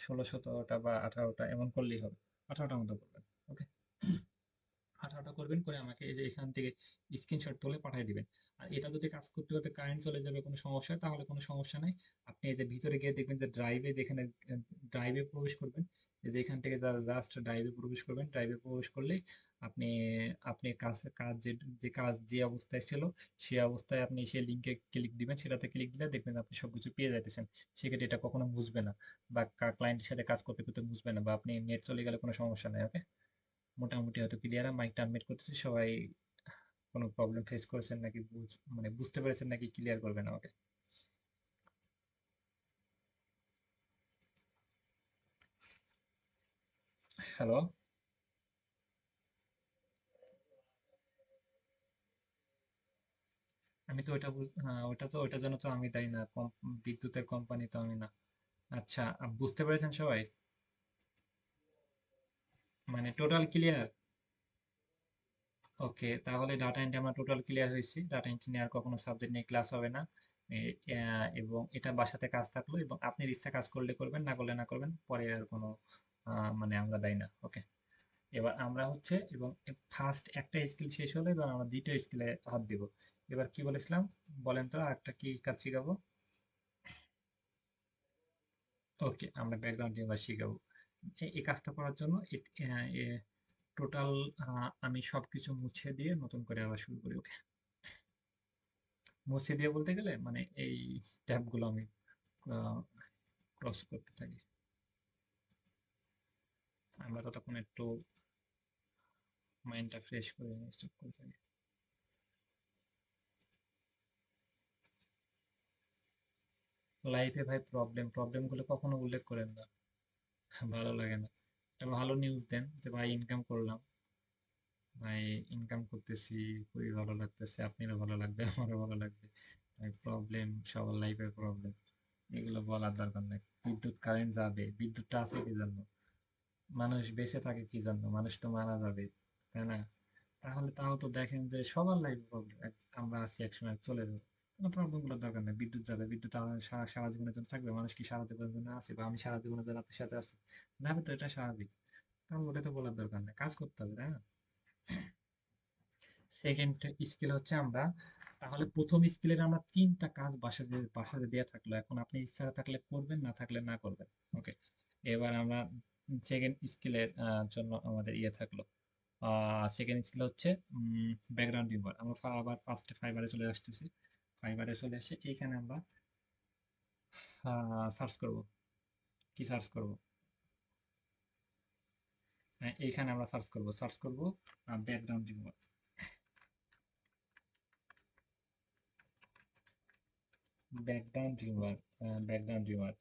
16-17টা বা 18টা এমন করলেই হবে, 18টা মতো করবেন। ওকে, 18টা করবেন, করে আমাকে এই যে এখান থেকে স্ক্রিনশট তুলে পাঠিয়ে দিবেন। আর এটা যদি কাজ করতে করতে কারেন্ট চলে যাবে কোনো সমস্যা হয়, তাহলে কোনো সমস্যা নাই। আপনি এই যে ভিতরে গিয়ে দেখবেন যে ড্রাইভে, যেখানে ড্রাইভে প্রবেশ করবেন, এই যে এখান থেকে জাস্ট ড্রাইভে প্রবেশ করবেন। ড্রাইভে প্রবেশ করলেই আপনি আপনি কাজ যে কাজ যে অবস্থায় ছিল সেই অবস্থায় আপনি সেই লিঙ্কে ক্লিক দিবেন। সেটাতে ক্লিক দিলে দেখবেন আপনি সবকিছু পেয়ে যাইতেছেন। সেক্ষেত্রে এটা কখনো বুঝবে না, বা ক্লায়েন্টের সাথে কাজ করতে করতে বুঝবে না, বা আপনি নেট চলে গেলে কোনো সমস্যা নাই। ওকে, মোটামুটি হয়তো ক্লিয়ার। মাইকটা আনমিউট করতেছি, সবাই কোনো প্রবলেম ফেস করেছেন নাকি, মানে বুঝতে পেরেছেন নাকি, ক্লিয়ার করবেন আমাকে। হ্যালো, আমি তো ওটা তো ওইটার জন্য তো আমি দায়ী না, বিদ্যুতের কোম্পানি তো আমি না। আচ্ছা, বুঝতে পেরেছেন সবাই, মানে টোটাল ক্লিয়ার? ওকে, তাহলে ডাটা এন্ট্রি আমরা টোটাল ক্লিয়ার হয়েছি। ডাটা এন্ট্রি নিয়ে আর কখনো সাবজেক্ট নিয়ে ক্লাস হবে না। এবং এটা বাসাতে কাজ থাকলো, এবং আপনি ইচ্ছা কাজ করলে করবেন, না করলে না করবেন, পরে আর কোনো মানে আমরা দেয় না। ওকে, এবার আমরা হচ্ছে, এবং ফার্স্ট একটা স্কিল শেষ হলো, এবার আমরা দ্বিতীয় স্কিলে হাত দিব। এবার কি বলেছিলাম বলেন তো, আরেকটা কি কাজ শিখাবো? ওকে, আমরা ব্যাকগ্রাউন্ড রিমুভার শিখাবো। এই কাজটা করার জন্য টোটাল আমি সবকিছু মুছে দিয়ে নতুন করে আবার শুরু করি। ওকে, মুছে দিয়ে বলতে গেলে মানে এই ট্যাবগুলো আমি ক্রস করতে থাকি। আমরা ততক্ষণ একটু মাইন্ডটা ফ্রেশ করে স্টপ করে থাকি। লাইফে ভাই প্রবলেমগুলো কখনো উল্লেখ করেন না, ভালো লাগে না। একটা ভালো নিউজ দেন যে ভাই ইনকাম করলাম, ভাই ইনকাম করতেছি, খুবই ভালো লাগতেছে, আপনারও ভালো লাগবে, আমারও ভালো লাগবে। ভাই প্রবলেম, সবার লাইফের প্রবলেম, এগুলো বলার দরকার নেই। বিদ্যুৎ কারেন্ট যাবে, বিদ্যুৎটা আছে কি জন্য? মানুষ বেঁচে থাকে কি জন্য? মানুষ তো মারা যাবে, তাই না? তাহলে তাও তো দেখেন যে সবার লাইফ প্রবলেম, আমরা আছি একসময় চলে যাবো, কোনো প্রবলেম গুলোর দরকার নেই। বিদ্যুৎ যাবে, বিদ্যুৎ আমার সারা সারা জীবনের জন্য থাকবে, মানুষ কি সারা জীবনের জন্য আছে, বা আমি সারা জীবনের জন্য আপনার সাথে আছি? যাবে তো, এটা স্বাভাবিক। তাহলে ওটা তো বলার দরকার নেই, কাজ করতে হবে, তাই না? সেকেন্ড স্কিল হচ্ছে আমরা, তাহলে প্রথম স্কিলের আমরা তিনটা কাজ বাসাতে দেওয়া থাকলো, এখন আপনি ইচ্ছা থাকলে করবেন, না থাকলে না করবেন। ওকে, এবার আমরা সেকেন্ড স্কিলের জন্য আমাদের ইয়ে থাকলো। সেকেন্ড স্কিল হচ্ছে ব্যাকগ্রাউন্ড রিমুভার। আমরা আবার ফার্স্টে ফাইবারে চলে আসতেছি। ফাইবারে চলে এসে এইখানে আমরা সার্চ করব। কি সার্চ করব? এইখানে আমরা সার্চ করব background remover. Background remover, background remover,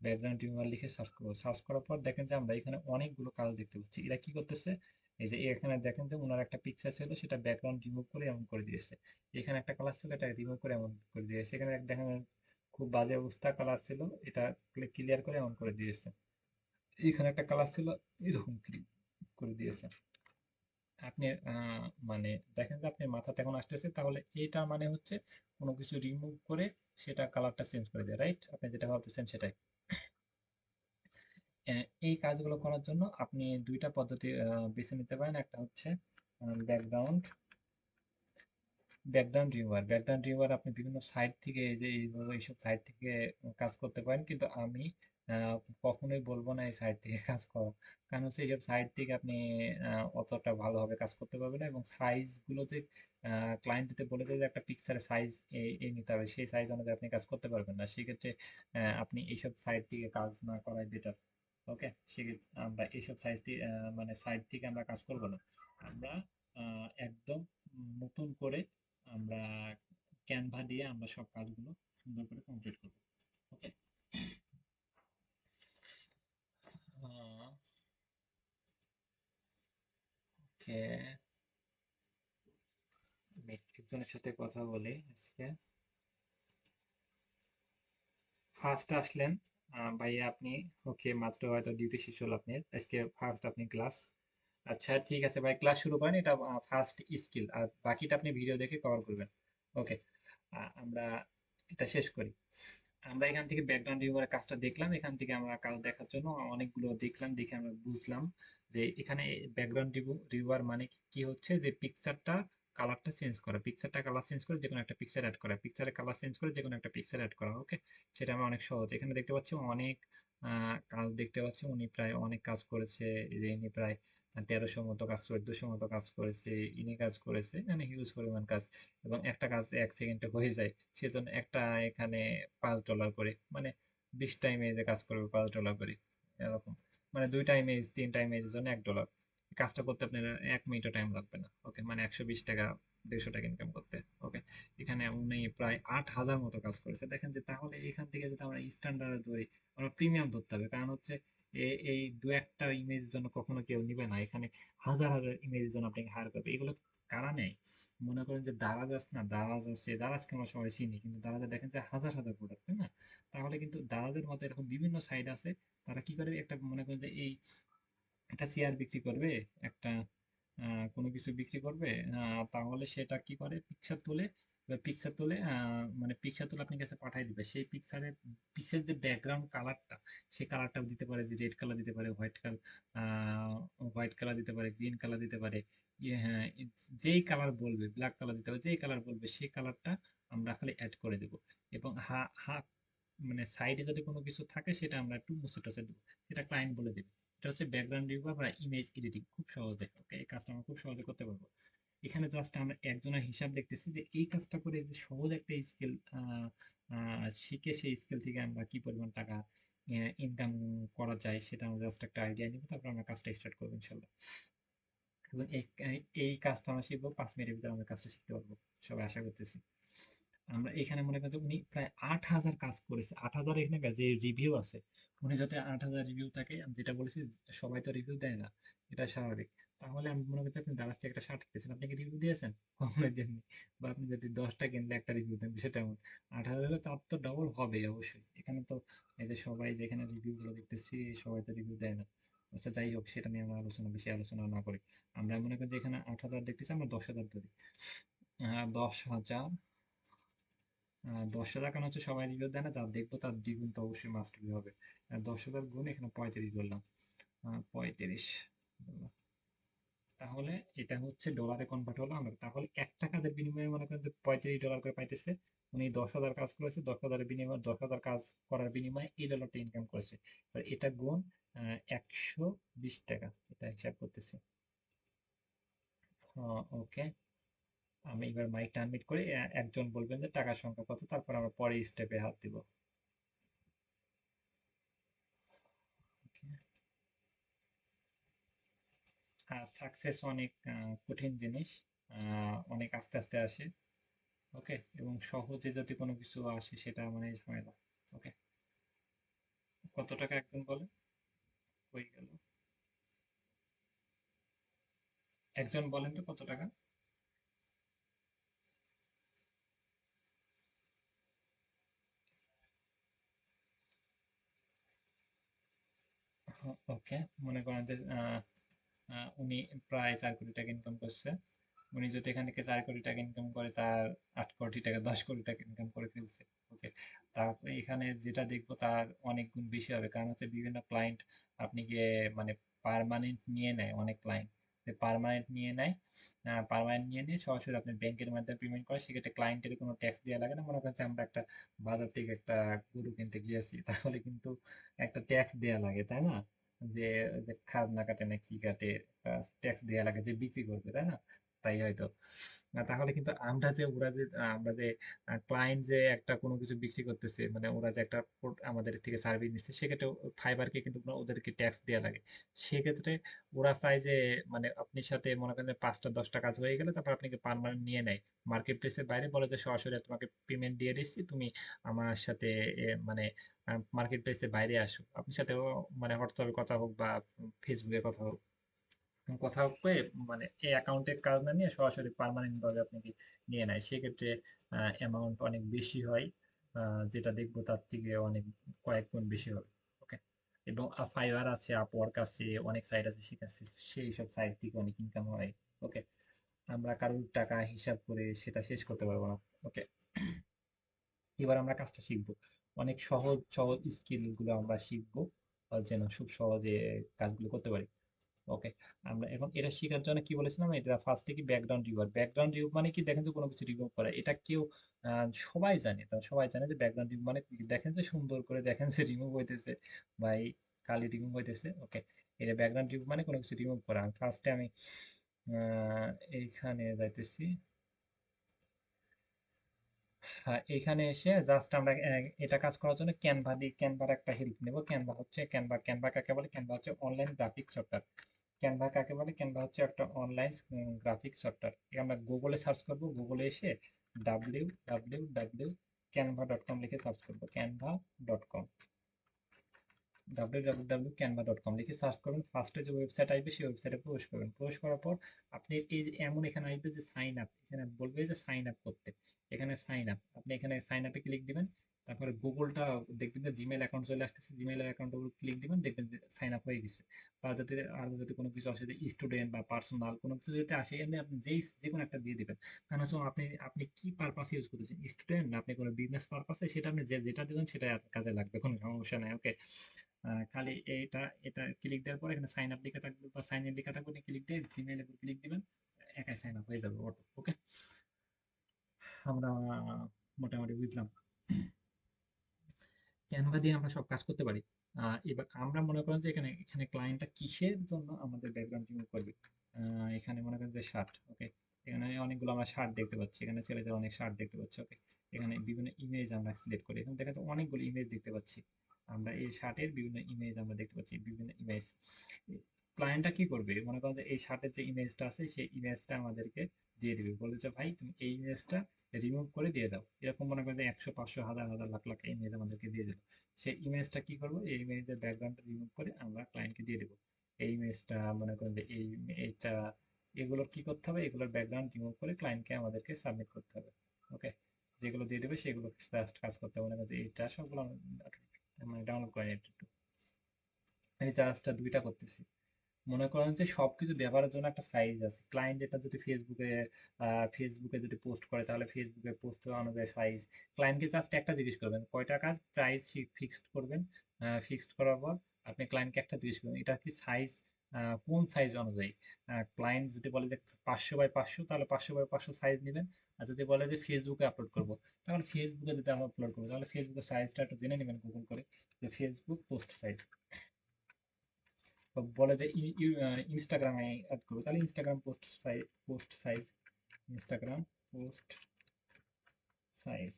background remover লিখে সার্চ করবো। সার্চ করার পর দেখেন যে আমরা এখানে অনেকগুলো কালার দেখতে পাচ্ছি। এরা কি করতেছে? এই যে এখানে দেখেন যে ওনার একটা পিকচার ছিল, সেটা ব্যাকগ্রাউন্ড রিমুভ করে এমন করে দিয়েছে। এখানে একটা কালার ছিল, এটা রিমুভ করে এমন করে দিয়েছে। এখানে দেখেন খুব বাজে অবস্থা কালার ছিল, এটা ক্লিয়ার করে এমন করে দিয়েছে। এখানে একটা কালার ছিল, এরকম করে দিয়েছে। আপনি মানে দেখেন যে আপনার মাথাতে এখন আসতেছে, তাহলে এটা মানে হচ্ছে কোনো কিছু রিমুভ করে সেটা কালারটা চেঞ্জ করে দেয়, রাইট? আপনি যেটা ভাবতেছেন সেটাই। এই কাজগুলো করার জন্য আপনি দুইটা পদ্ধতি বেছে নিতে পারেন। একটা হচ্ছে ব্যাকগ্রাউন্ড ব্যাকগ্রাউন্ড রিমুভার আপনি বিভিন্ন সাইট থেকে, এই যে এইভাবে এইসব সাইট থেকে কাজ করতে পারেন, কিন্তু আমি আহ, কখনোই বলবো না এই সাইট থেকে কাজ করা। কারণ হচ্ছে এইসব সাইট থেকে আপনি অতটা ভালোভাবে কাজ করতে পারবেন না, এবং সাইজ গুলো যে ক্লায়েন্ট যদি বলে দেয় যে একটা পিকচারের সাইজ এই নিতে হবে, সেই সাইজ অনুযায়ী আপনি কাজ করতে পারবেন না। সেক্ষেত্রে আপনি এইসব সাইট থেকে কাজ না করাই বেটার। ওকে, সেক্ষেত্রে আমরা এইসব সাইজ থেকে মানে সাইট থেকে আমরা কাজ করবো না। আমরা একদম নতুন করে আমরা ক্যানভা দিয়ে আমরা সব কাজগুলো সুন্দর করে কমপ্লিট করব। ওকে, ওকে, আমি একজনের সাথে কথা বলি আজকে। ফার্স্ট আসলেন ভাইয়া আপনি। ওকে, মাত্র হয়তো ডিউটি শেষ হলো আপনার আজকে, ফার্স্ট আপনি ক্লাস। আচ্ছা ঠিক আছে ভাই, ক্লাস শুরু করেন। এটা ফার্স্ট স্কিল, আর বাকিটা আপনি ভিডিও দেখে কভার করবেন। ওকে, আমরা এটা শেষ করি। আমরা এখান থেকে ব্যাকগ্রাউন্ড রিমুভারের কাজটা দেখলাম। এখান থেকে আমরা কাজ দেখার জন্য অনেকগুলো দেখলাম, দেখে আমরা বুঝলাম যে এখানে ব্যাকগ্রাউন্ড রিমুভার মানে কি হচ্ছে, যে পিকচারটা কালারটা চেঞ্জ করা, পিকচারটা কালার চেঞ্জ করে যে কোনো একটা পিকচার অ্যাড করা, পিকচারের কালার চেঞ্জ করে যে কোনো একটা পিকচার অ্যাড করা। ওকে, সেটা আমরা অনেক সহজ। এখানে দেখতে পাচ্ছি অনেক কাজ দেখতে পাচ্ছি, উনি প্রায় অনেক কাজ করেছে। এই যে ইনি প্রায় 1300 মতো কাজ, 1400 মতো কাজ করেছে, ইনি কাজ করেছে, মানে হিউজ পরিমাণ কাজ। এবং একটা কাজ 1 সেকেন্ডে হয়ে যায়, সেজন্য একটা এখানে $5 করে, মানে 20টা ইমেজে কাজ করবে $5 করে, এরকম। মানে 2টা ইমেজ 3টা ইমেজের জন্য $1। কাজটা করতে আপনার 1 মিনিটও টাইম লাগবে না। ওকে, মানে 120 টাকা, 150 টাকা ইনকাম করতে। ওকে, এখানে উনি প্রায় 8,000 মতো কাজ করেছে। দেখেন যে তাহলে এখান থেকে যদি আমরা স্ট্যান্ডার্ড ধরি, আমরা প্রিমিয়াম ধরতে হবে। কারণ হচ্ছে এই দু একটা ইমেজের জন্য কখনো কেউ নিবে না, এখানে হাজার হাজার ইমেজের জন্য আপনাকে হায়ার করবে। এগুলো কারা নেয়? মনে করেন যে দারাজ আছে না, দারাজ আছে, দারাজকে আমরা সবাই চিনি, কিন্তু দারাজে দেখেন যে হাজার হাজার প্রোডাক্ট, তাই না? তাহলে কিন্তু দারাজের মতো এরকম বিভিন্ন সাইট আছে, তারা কি করে, একটা মনে করেন যে এই একটা শেয়ার বিক্রি করবে, একটা কোনো কিছু বিক্রি করবে, তাহলে সেটা কি করে, পিকচার তুলে মানে পিকচার তুলে আপনার কাছে পাঠিয়ে দিবে। সেই পিকচারের পিসের যে ব্যাকগ্রাউন্ড কালারটা, সেই কালারটাও দিতে পারে, যে রেড কালার দিতে পারে, হোয়াইট কালার দিতে পারে, গ্রিন কালার দিতে পারে, হ্যাঁ, যেই কালার বলবে, ব্ল্যাক কালার দিতে পারে, যেই কালার বলবে সেই কালারটা আমরা খালি অ্যাড করে দেবো। এবং হা হা মানে সাইডে যদি কোনো কিছু থাকে সেটা আমরা একটু মুছে টুছে দেবো, সেটা ক্লায়েন্ট বলে দেবে। এটা হচ্ছে ব্যাকগ্রাউন্ড রিমুভ বা ইমেজ এডিটিং, খুব সহজে। ওকে, এই কাজটা আমরা খুব সহজে করতে পারবো। এখানে জাস্ট আমরা একজনের হিসাব দেখতেছি যে এই কাজটা করে যে সহজ একটা স্কিল শিখে, সেই স্কিল থেকে আমরা কি পরিমাণ টাকা ইনকাম করা যায়, সেটা আমরা জাস্ট একটা আইডিয়া নিব, তারপর আমরা কাজটা স্টার্ট করবো ইনশাল্লাহ। এবং এই কাজটা আমরা শিখবো 5 মিনিটের ভিতরে, আমরা কাজটা শিখতে পারবো সবাই, আশা করতেছি। আমরা এখানে মনে করেন যে উনি প্রায় 8,000 কাজ করেছে, 8,000 এখানে যে রিভিউ আছে, উনি যাতে 8,000 রিভিউ থাকে, আমি যেটা বলেছি, সবাই তো রিভিউ দেয় না, এটা স্বাভাবিক। তাহলে আমি মনে করছি আপনি দারাজ থেকে একটা শার্ট কিনেছেন, আপনি কি রিভিউ দিয়েছেন? কখনোই দেননি। বা আপনি যদি 10টা কিনলে একটা রিভিউ দেন, সেটা এমন। 8,000 হলে তার তো ডবল হবে অবশ্যই। এখানে তো এই যে সবাই যেখানে রিভিউ গুলো দেখতেছি, সবাই তো রিভিউ দেয় না। আচ্ছা যাই হোক, সেটা নিয়ে আমরা বেশি আলোচনা না করি। আমরা মনে করি যে এখানে 8,000 দেখতেছি, আমরা 10,000 ধরি। 10,000, 10,000 কারণ হচ্ছে সবাই রিভিউ দেয় না, যার দেখবো তার দ্বিগুণ তো অবশ্যই মাস্ট বি হবে। 10,000 গুণ এখানে 35 বললাম, 35 বললাম। তাহলে এটা হচ্ছে ডলারে কনভার্ট হলো। আমরা তাহলে একটা কাজের বিনিময়ে মনে করেন যে $35 করে পাইতেছে। উনি 10,000 কাজ করেছে, 10,000 বিনিময়ে, 10,000 কাজ করার বিনিময়ে এই ডলারটা ইনকাম করেছে। আর এটা গুণ 120 টাকা, এটা হিসাব করতেছি। ওকে, আমি এবার মাইকটা আনমিউট করে একজন বলবেন যে টাকার সংখ্যা কত, তারপর আমরা পরের স্টেপে হাত দিব। সাকসেস অনেক কঠিন জিনিস, অনেক আস্তে আস্তে আসে। ওকে, এবং সহজে যদি কোনো কিছু আসে সেটা মানে ঝামেলা। ওকে, কত টাকা একজন বলে, হয়ে গেল। একজন বলেন তো কত টাকা। ওকে, মনে করেন যে উনি প্রায় 4 কোটি টাকা ইনকাম করছে। উনি যদি এখান থেকে 4 কোটি টাকা ইনকাম করে, তার 8 কোটি টাকা, 10 কোটি টাকা ইনকাম করে ফেলছে। ওকে, তারপরে এখানে যেটা দেখবো তার অনেক গুণ বেশি হবে, কারণ হচ্ছে বিভিন্ন ক্লায়েন্ট আপনি গিয়ে মানে পার্মানেন্ট নিয়ে নেয়, অনেক ক্লায়েন্ট পার্মানেন্ট নিয়ে নেয়। পার্মানেন্ট নিয়ে নিয়ে সরাসরি আপনি ব্যাংকের মাধ্যমে পেমেন্ট করে, সেক্ষেত্রে ক্লায়েন্টের কোনো ট্যাক্স দেওয়া লাগে না। মনে করেন যে আমরা একটা বাজার থেকে একটা গরু কিনতে গিয়েছি, তাহলে কিন্তু একটা ট্যাক্স দেওয়া লাগে, তাই না? যে যে খাজনা কাটে না কি কাটে, ট্যাক্স দেওয়া লাগে যে বিক্রি করবে, তাই না? তাই হয়তো। তাহলে কিন্তু আমরা যে ক্লায়েন্ট যে একটা কোনো কিছু বিক্রি করতেছে, মানে ওরা যে একটা আমাদের থেকে সার্ভিস নিচ্ছে, সেক্ষেত্রে ফাইবারকে কিন্তু ওদেরকে ট্যাক্স দেওয়া লাগে। সেক্ষেত্রে ওরা চায় যে মানে আপনার সাথে মনে করেন যে 5টা 10টা কাজ হয়ে গেলে তারপর আপনাকে পার্মানেন্ট নিয়ে নেয়। মার্কেট প্লেসের বাইরে বলে যে সরাসরি তোমাকে পেমেন্ট দিয়ে দিচ্ছি, তুমি আমার সাথে মানে মার্কেট প্লেসের বাইরে আসো, আপনার সাথে মানে হোয়াটসঅ্যাপে কথা হোক বা ফেসবুকে কথা হোক, কথা কয়ে মানে এই অ্যাকাউন্টের কাজ না নিয়ে সরাসরি পার্মানেন্ট ভাবে আপনাকে নিয়ে নেয়। সেক্ষেত্রে অ্যামাউন্ট অনেক বেশি হয়, যেটা দেখবো তার থেকে অনেক কয়েক গুণ বেশি হবে। ওকে, এবং ফাইবার আছে, আপওয়ার্ক আছে, অনেক সাইট আছে, সেখানে সেই সব সাইট থেকে অনেক ইনকাম হয়। ওকে, আমরা কারোর টাকা হিসাব করে সেটা শেষ করতে পারবো না। ওকে, এবার আমরা কাজটা শিখবো, অনেক সহজ সহজ স্কিল গুলো আমরা শিখবো, যেন খুব সহজে কাজগুলো করতে পারি। ওকে, আমরা এখন এটা শেখার জন্য কি বলেছিলাম, এটা ফার্স্টে কি ব্যাকগ্রাউন্ড রিমুভ। ব্যাকগ্রাউন্ড রিমুভ মানে কি, দেখেন যে কোনো কিছু রিমুভ করা, এটা কেউ সবাই জানে, এটা সবাই জানে যে ব্যাকগ্রাউন্ড রিমুভ মানে কি। দেখেন যে সুন্দর করে দেখেন যে রিমুভ হইতেছে, বা এই কালি রিমুভ হইতেছে। ওকে, এটা ব্যাকগ্রাউন্ড রিমুভ মানে কোনো কিছু রিমুভ করা। ফার্স্টে আমি এইখানে যাইতেছি। হ্যাঁ, এখানে এসে জাস্ট আমরা এটা কাজ করার জন্য ক্যানভার একটা হেল্প নেব। ক্যানভা কাকে বলে? ক্যানভা হচ্ছে অনলাইন গ্রাফিক্স সফটওয়্যার। ক্যানভা কাকে বলে? ক্যানভা হচ্ছে একটা অনলাইন গ্রাফিক্স সফটওয়্যার। আমরা গুগলে সার্চ করব, গুগলে এসে www.canva.com লিখে সার্চ করব, canva.com, www.canva.com লিখে সার্চ করবেন। ফার্স্টে যে ওয়েবসাইট আসবে সেই ওয়েবসাইটে প্রবেশ করবেন। প্রবেশ করার পর আপনি এই যে এমন এখানে আসবে যে সাইন আপ, এখানে বলবে যে সাইন আপ করতে। এখানে সাইন আপ, আপনি এখানে সাইন আপে ক্লিক দিবেন। তারপরে গুগলটা দেখবেন যে জিমেল অ্যাকাউন্ট চলে আসতেছে, জিমেলের অ্যাকাউন্টের উপর ক্লিক দিবেন, দেখবেন যে সাইন আপ হয়ে গেছে। বা যদি আর যদি কোনো কিছু আসে, যে স্টুডেন্ট বা পার্সোনাল কোনো কিছু যদি আসে, এমনি আপনি যে কোনো একটা দিয়ে দিবেন। কারণ হচ্ছে আপনি আপনি কি পারপাস ইউজ করতেছেন, স্টুডেন্ট না আপনি কোনো বিজনেস পারপাসে, সেটা আপনি যেটা দিবেন সেটা আপনার কাজে লাগবে, কোনো সমস্যা নাই। ওকে, খালি এটা ক্লিক দেওয়ার পরে এখানে সাইন আপ লেখা থাকবে বা সাইন ইন লেখা থাকবে, ক্লিক দিয়ে জিমেইল এ ক্লিক দিবেন, একাই সাইন আপ হয়ে যাবে অটো। ওকে, আমরা মোটামুটি বুঝলাম ক্যানভা দিয়ে আমরা সব কাজ করতে পারি। এবার আমরা মনে করেন যে এখানে এখানে ক্লায়েন্টটা কিসের জন্য আমাদের ব্যাকগ্রাউন্ড রিমুভ করবে। এখানে মনে করেন যে শার্ট। ওকে, এখানে অনেকগুলো আমরা শার্ট দেখতে পাচ্ছি, এখানে ছেলেদের অনেক শার্ট দেখতে পাচ্ছি। ওকে, এখানে বিভিন্ন ইমেজ আমরা সিলেক্ট করি, এখানে দেখা যাচ্ছে অনেকগুলো ইমেজ দেখতে পাচ্ছি। আমরা এই শার্টের বিভিন্ন ইমেজ আমরা দেখতে পাচ্ছি, বিভিন্ন ইমেজ। ক্লায়েন্টটা কি করবে, মনে করেন যে এই শার্টের যে ইমেজটা আছে সেই ইমেজটা আমাদেরকে দিয়ে দিবে, বলবে যে ভাই তুমি এই ইমেজটা রিমুভ করে দিয়ে দাও। এরকম মনে করেন যে 100 500 1000 1000 লাখ লাখ ইমেজ আমাদেরকে দিয়ে দিল। সেই ইমেজটা কি করবো, এই ইমেজের ব্যাকগ্রাউন্ডটা রিমুভ করে আমরা ক্লায়েন্টকে দিয়ে দেবো। এই ইমেজটা মনে করেন যে এইটা, এগুলোর কি করতে হবে, এগুলোর ব্যাকগ্রাউন্ড রিমুভ করে ক্লায়েন্টকে আমাদেরকে সাবমিট করতে হবে। ওকে, যেগুলো দিয়ে দেবে সেগুলো জাস্ট কাজ করতে হবে। মনে করেন যে এইটা সবগুলো মানে ডাউনলোড করে নিতে একটু। এই জাস্ট দুইটা করতেছি। মনে করেন যে সবকিছু ব্যবহারের জন্য একটা সাইজ আছে। ক্লায়েন্ট এটা যদি ফেসবুকে যদি পোস্ট করে তাহলে ফেসবুকে পোস্ট অনুযায়ী সাইজ। ক্লায়েন্টকে জাস্ট একটা জিজ্ঞেস করবেন কয়টা কাজ, প্রাইস ফিক্সড করবেন। ফিক্সড করার পর আপনি ক্লায়েন্টকে একটা জিজ্ঞেস করবেন এটা কি সাইজ, কোন সাইজ অনুযায়ী। ক্লায়েন্ট যদি বলে যে 500 বাই 500 তাহলে 500 বাই 500 সাইজ নেবেন। আর যদি বলে যে ফেসবুকে আপলোড করব তাহলে ফেসবুকে যদি আমরা আপলোড করবো তাহলে ফেসবুকের সাইজটা একটু জেনে নেবেন গুগল করে, যে ফেসবুক পোস্ট সাইজ। বলে যে ইনস্টাগ্রামে অ্যাড করবো তাহলে Instagram post size, Instagram post size.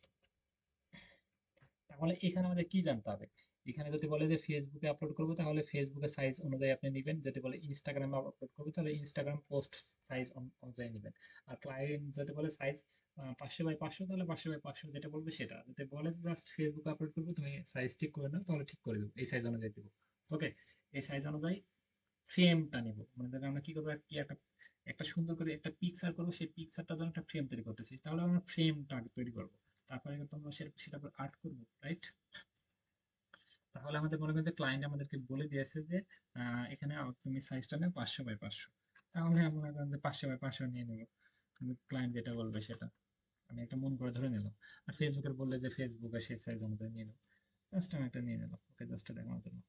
তাহলে এখানে আমাদের কি জানতে হবে? এখানে যদি বলে যে ফেসবুকে আপলোড করবো তাহলে ফেসবুকের সাইজ অনুযায়ী আপনি নেবেন, যদি বলে ইনস্টাগ্রামে আপলোড করবো তাহলে ইনস্টাগ্রাম পোস্ট সাইজ অনুযায়ী নেবেন। আর ক্লায়েন্ট যদি বলে সাইজ 500 বাই 500 তাহলে 500 বাই 500 যেটা বলবে সেটা। যদি বলে জাস্ট ফেসবুকে আপলোড করবো তুমি সাইজ ঠিক করে নাও তাহলে ঠিক করে দেবো, এই সাইজ অনুযায়ী দেবো। ওকে, এই সাইজ অনুযায়ী ফ্রেমটা নিব। মানে দেখো আমরা কি করবো, কি একটা একটা সুন্দর করে একটা পিকচার করবো, সেই পিকচারটা যেন একটা ফ্রেম তৈরি করতেছি, তাহলে আমরা ফ্রেমটা আগে তৈরি করবো, তারপরে কিন্তু আমরা সেটা আর্ট করবো, রাইট? তাহলে আমাদের মনে করেন যে ক্লায়েন্ট আমাদেরকে বলে দিয়েছে যে এখানে তুমি সাইজটা নেও 500 বাই 500, তাহলে আমরা মনে করেন যে 500 বাই 500 নিয়ে নেবো। ক্লায়েন্ট যেটা বলবে সেটা আমি একটা মন করে ধরে নিলাম। আর ফেসবুকের বললে যে ফেসবুকে সেই সাইজ আমাদের নিয়ে নেবো, জাস্ট আমি একটা নিয়ে নিলাম। ওকে, জাস্ট দেখানোর জন্য।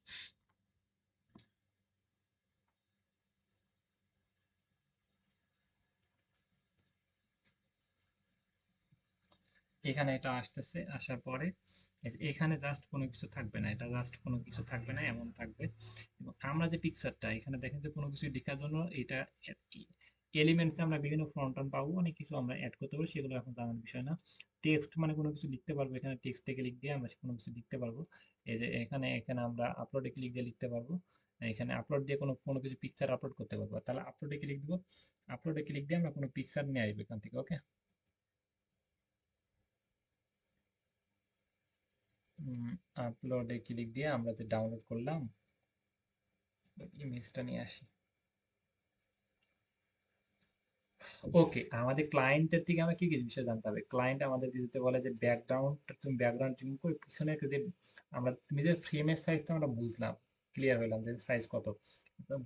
এখানে এটা আসতেছে, আসার পরে এই যে এখানে জাস্ট কোনো কিছু থাকবে না, এটা জাস্ট কোনো কিছু থাকবে না, এমন থাকবে। এবং আমরা যে পিকচারটা এখানে দেখেন যে কোনো কিছু লেখার জন্য এটা এলিমেন্টসে আমরা বিভিন্ন ফন্টন পাবো, অনেক কিছু আমরা অ্যাড করতে পারবো, সেগুলো এখন জানার বিষয় না। টেক্সট মানে কোনো কিছু লিখতে পারবো, এখানে টেক্সট থেকে লিখ দিয়ে আমরা কোনো কিছু লিখতে পারবো। এই যে এখানে এখানে আমরা আপলোডে ক্লিক দিয়ে লিখতে পারবো। এখানে আপলোড দিয়ে কোনো কোনো কিছু পিকচার আপলোড করতে পারবো, তাহলে আপলোডে ক্লিক দিব। আপলোডে ক্লিক দিয়ে আমরা কোনো পিকচার নিয়ে আসবো এখান থেকে। ওকে, আপলোডে ক্লিক দিয়ে আমরা যে ডাউনলোড করলাম ইমেজটা নিয়ে আসি। ওকে, আমাদের ক্লায়েন্টের থেকে আমরা কি কি বিষয় জানতে হবে? ক্লায়েন্ট আমাদের দিতে বলে যে ব্যাকগ্রাউন্ড, তুমি ব্যাকগ্রাউন্ড রিমুভ করে পিছনে যে আমরা তুমি যে ফ্রেমের সাইজটা আমরা বুঝলাম, ক্লিয়ার হলাম যে সাইজ কত।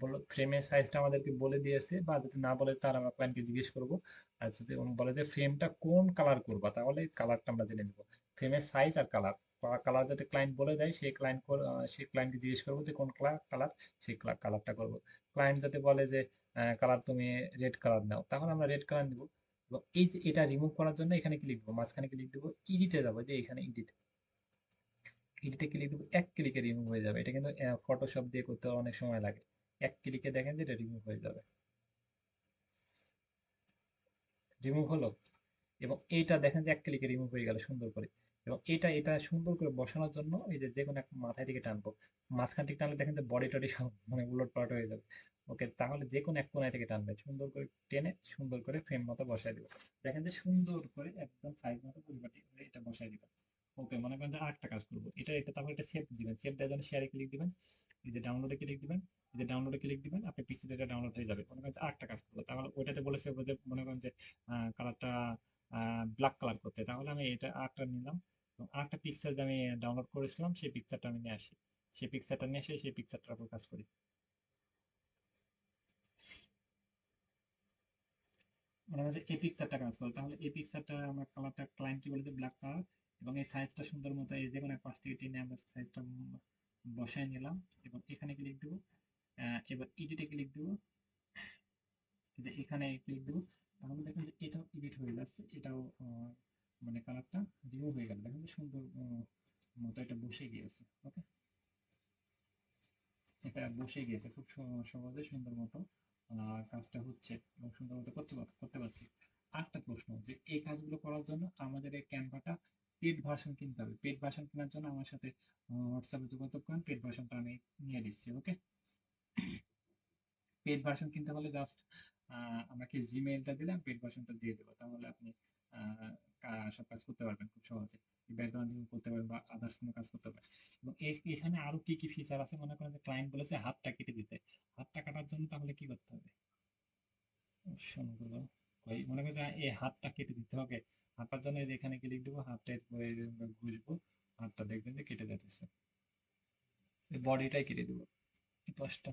বললো ফ্রেমের সাইজটা আমাদেরকে বলে দিয়েছে, বা যদি না বলে তার আমরা ক্লায়েন্টকে জিজ্ঞেস করবো। আর যদি বলে যে ফ্রেমটা কোন কালার করবা তাহলে কালারটা আমরা জেনে নেবো। ফ্রেমের সাইজ আর কালার, কালার যাতে ক্লায়েন্ট বলে দেয় সেই ক্লায়েন্টকে জিজ্ঞেস করবো যে কোন কালার, সেই কালারটা করবো। ক্লায়েন্ট যাতে বলে যে কালার তুমি রেড কালার নাও তাহলে আমরা রেড কালার নিব। এবং এই যে এটা রিমুভ করার জন্য এখানে ক্লিক দেবো, মাঝখানে ক্লিক দেবো, এডিটে যাবো, যে এখানে এডিটে ক্লিক দেবো, এক ক্লিকে রিমুভ হয়ে যাবে। এটা কিন্তু ফটোশপ দিয়ে করতে অনেক সময় লাগে। এক ক্লিকে দেখেন যে এটা রিমুভ হয়ে যাবে, রিমুভ হলো। এবং এইটা দেখেন যে এক ক্লিকে রিমুভ হয়ে গেল সুন্দর করে। এবং এটা সুন্দর করে বসানোর জন্য এই যে যে কোনো এক মাথায় থেকে টানবো, মাঝখান থেকে টানলে দেখেন যে বডি টডি সব মানে উলট পালট হয়ে যাবে। ওকে, তাহলে যে কোনো এক কোনায় থেকে টানবে, সুন্দর করে টেনে সুন্দর করে ফ্রেম মতো বসাই দিবে। দেখেন যে সুন্দর করে একদম সাইজ মতো পরিপাটি করে এটা বসাই দিবেন। ওকে, মনে করেন যে আরেকটা কাজ করবো, এটা তারপর এটা সেভ দিবেন, সেভ দেওয়ার জন্য শেয়ারে ক্লিক দিবেন, এই যে ডাউনলোডে ক্লিক দিবেন, এই যে ডাউনলোডে ক্লিক দিবেন, আপনি পিসিতে এটা ডাউনলোড হয়ে যাবে। মনে করেন যে আরেকটা কাজ করবো, তাহলে ওইটাতে বলেছে যে মনে করেন যে কালারটা ব্ল্যাক কালার করতে, তাহলে আমি এটা আরেকটা নিলাম। এবং আরেকটা পিকচার যে আমি ডাউনলোড করেছিলাম সেই পিকচারটা আমি নিয়ে আসি, সেই পিকচারটা নিয়ে এসে সেই পিকচারটার উপর কাজ করি। মনে হয় যে এই পিকচারটা কাজ করে, তাহলে এই পিকচারটা আমার কালারটা ক্লায়েন্টকে বলে যে ব্ল্যাক কালার। এবং এই সাইজটা সুন্দর মতো এই যে কোনো এক পাশ থেকে টেনে আমরা সাইজটা বসায় নিলাম। এবং এখানে ক্লিক দেবো, এবার এডিটে ক্লিক দেবো, এই যে এখানে ক্লিক দেবো। তাহলে দেখেন যে এটাও এডিট হয়ে যাচ্ছে, এটাও মানে কালারটা রিমুভ হয়ে গেল। দেখেন যে সুন্দর মতো এটা বসে গিয়েছে। ওকে, এটা বসে গিয়েছে খুব সহজে সুন্দর মতো কাজটা হচ্ছে এবং সুন্দর মতো করতে পারছি। আরেকটা প্রশ্ন, যে এই কাজগুলো করার জন্য আমাদের এই ক্যানভাটা পেড ভার্সন কিনতে হবে। পেড ভার্সন কেনার জন্য আমার সাথে হোয়াটসঅ্যাপে যোগাযোগ করেন, পেড ভার্সনটা আমি নিয়ে দিচ্ছি। ওকে, পেড ভার্সন কিনতে হলে জাস্ট আমাকে জিমেইলটা দিলাম, পেড ভার্সনটা দিয়ে দেবো, তাহলে আপনি সব কাজ করতে পারবেন খুব সহজে। ব্যাকগ্রাউন্ড করতে পারবেন বা আদার্স কোনো কাজ করতে পারবেন। এবং এখানে আরো কি কি ফিচার আছে, মনে করেন যে ক্লায়েন্ট বলেছে হাতটা কেটে দিতে। হাতটা কাটার জন্য তাহলে কি করতে হবে? অপশনগুলো মনে করেন যে এই হাতটা কেটে দিতে হবে। হাতটার জন্য এই যে এখানে ক্লিক দেবো, হাতটা এরপরে ঘুষবো, হাতটা দেখবেন যে কেটে যাচ্ছে, বডিটাই কেটে দেবো। এই পাশটা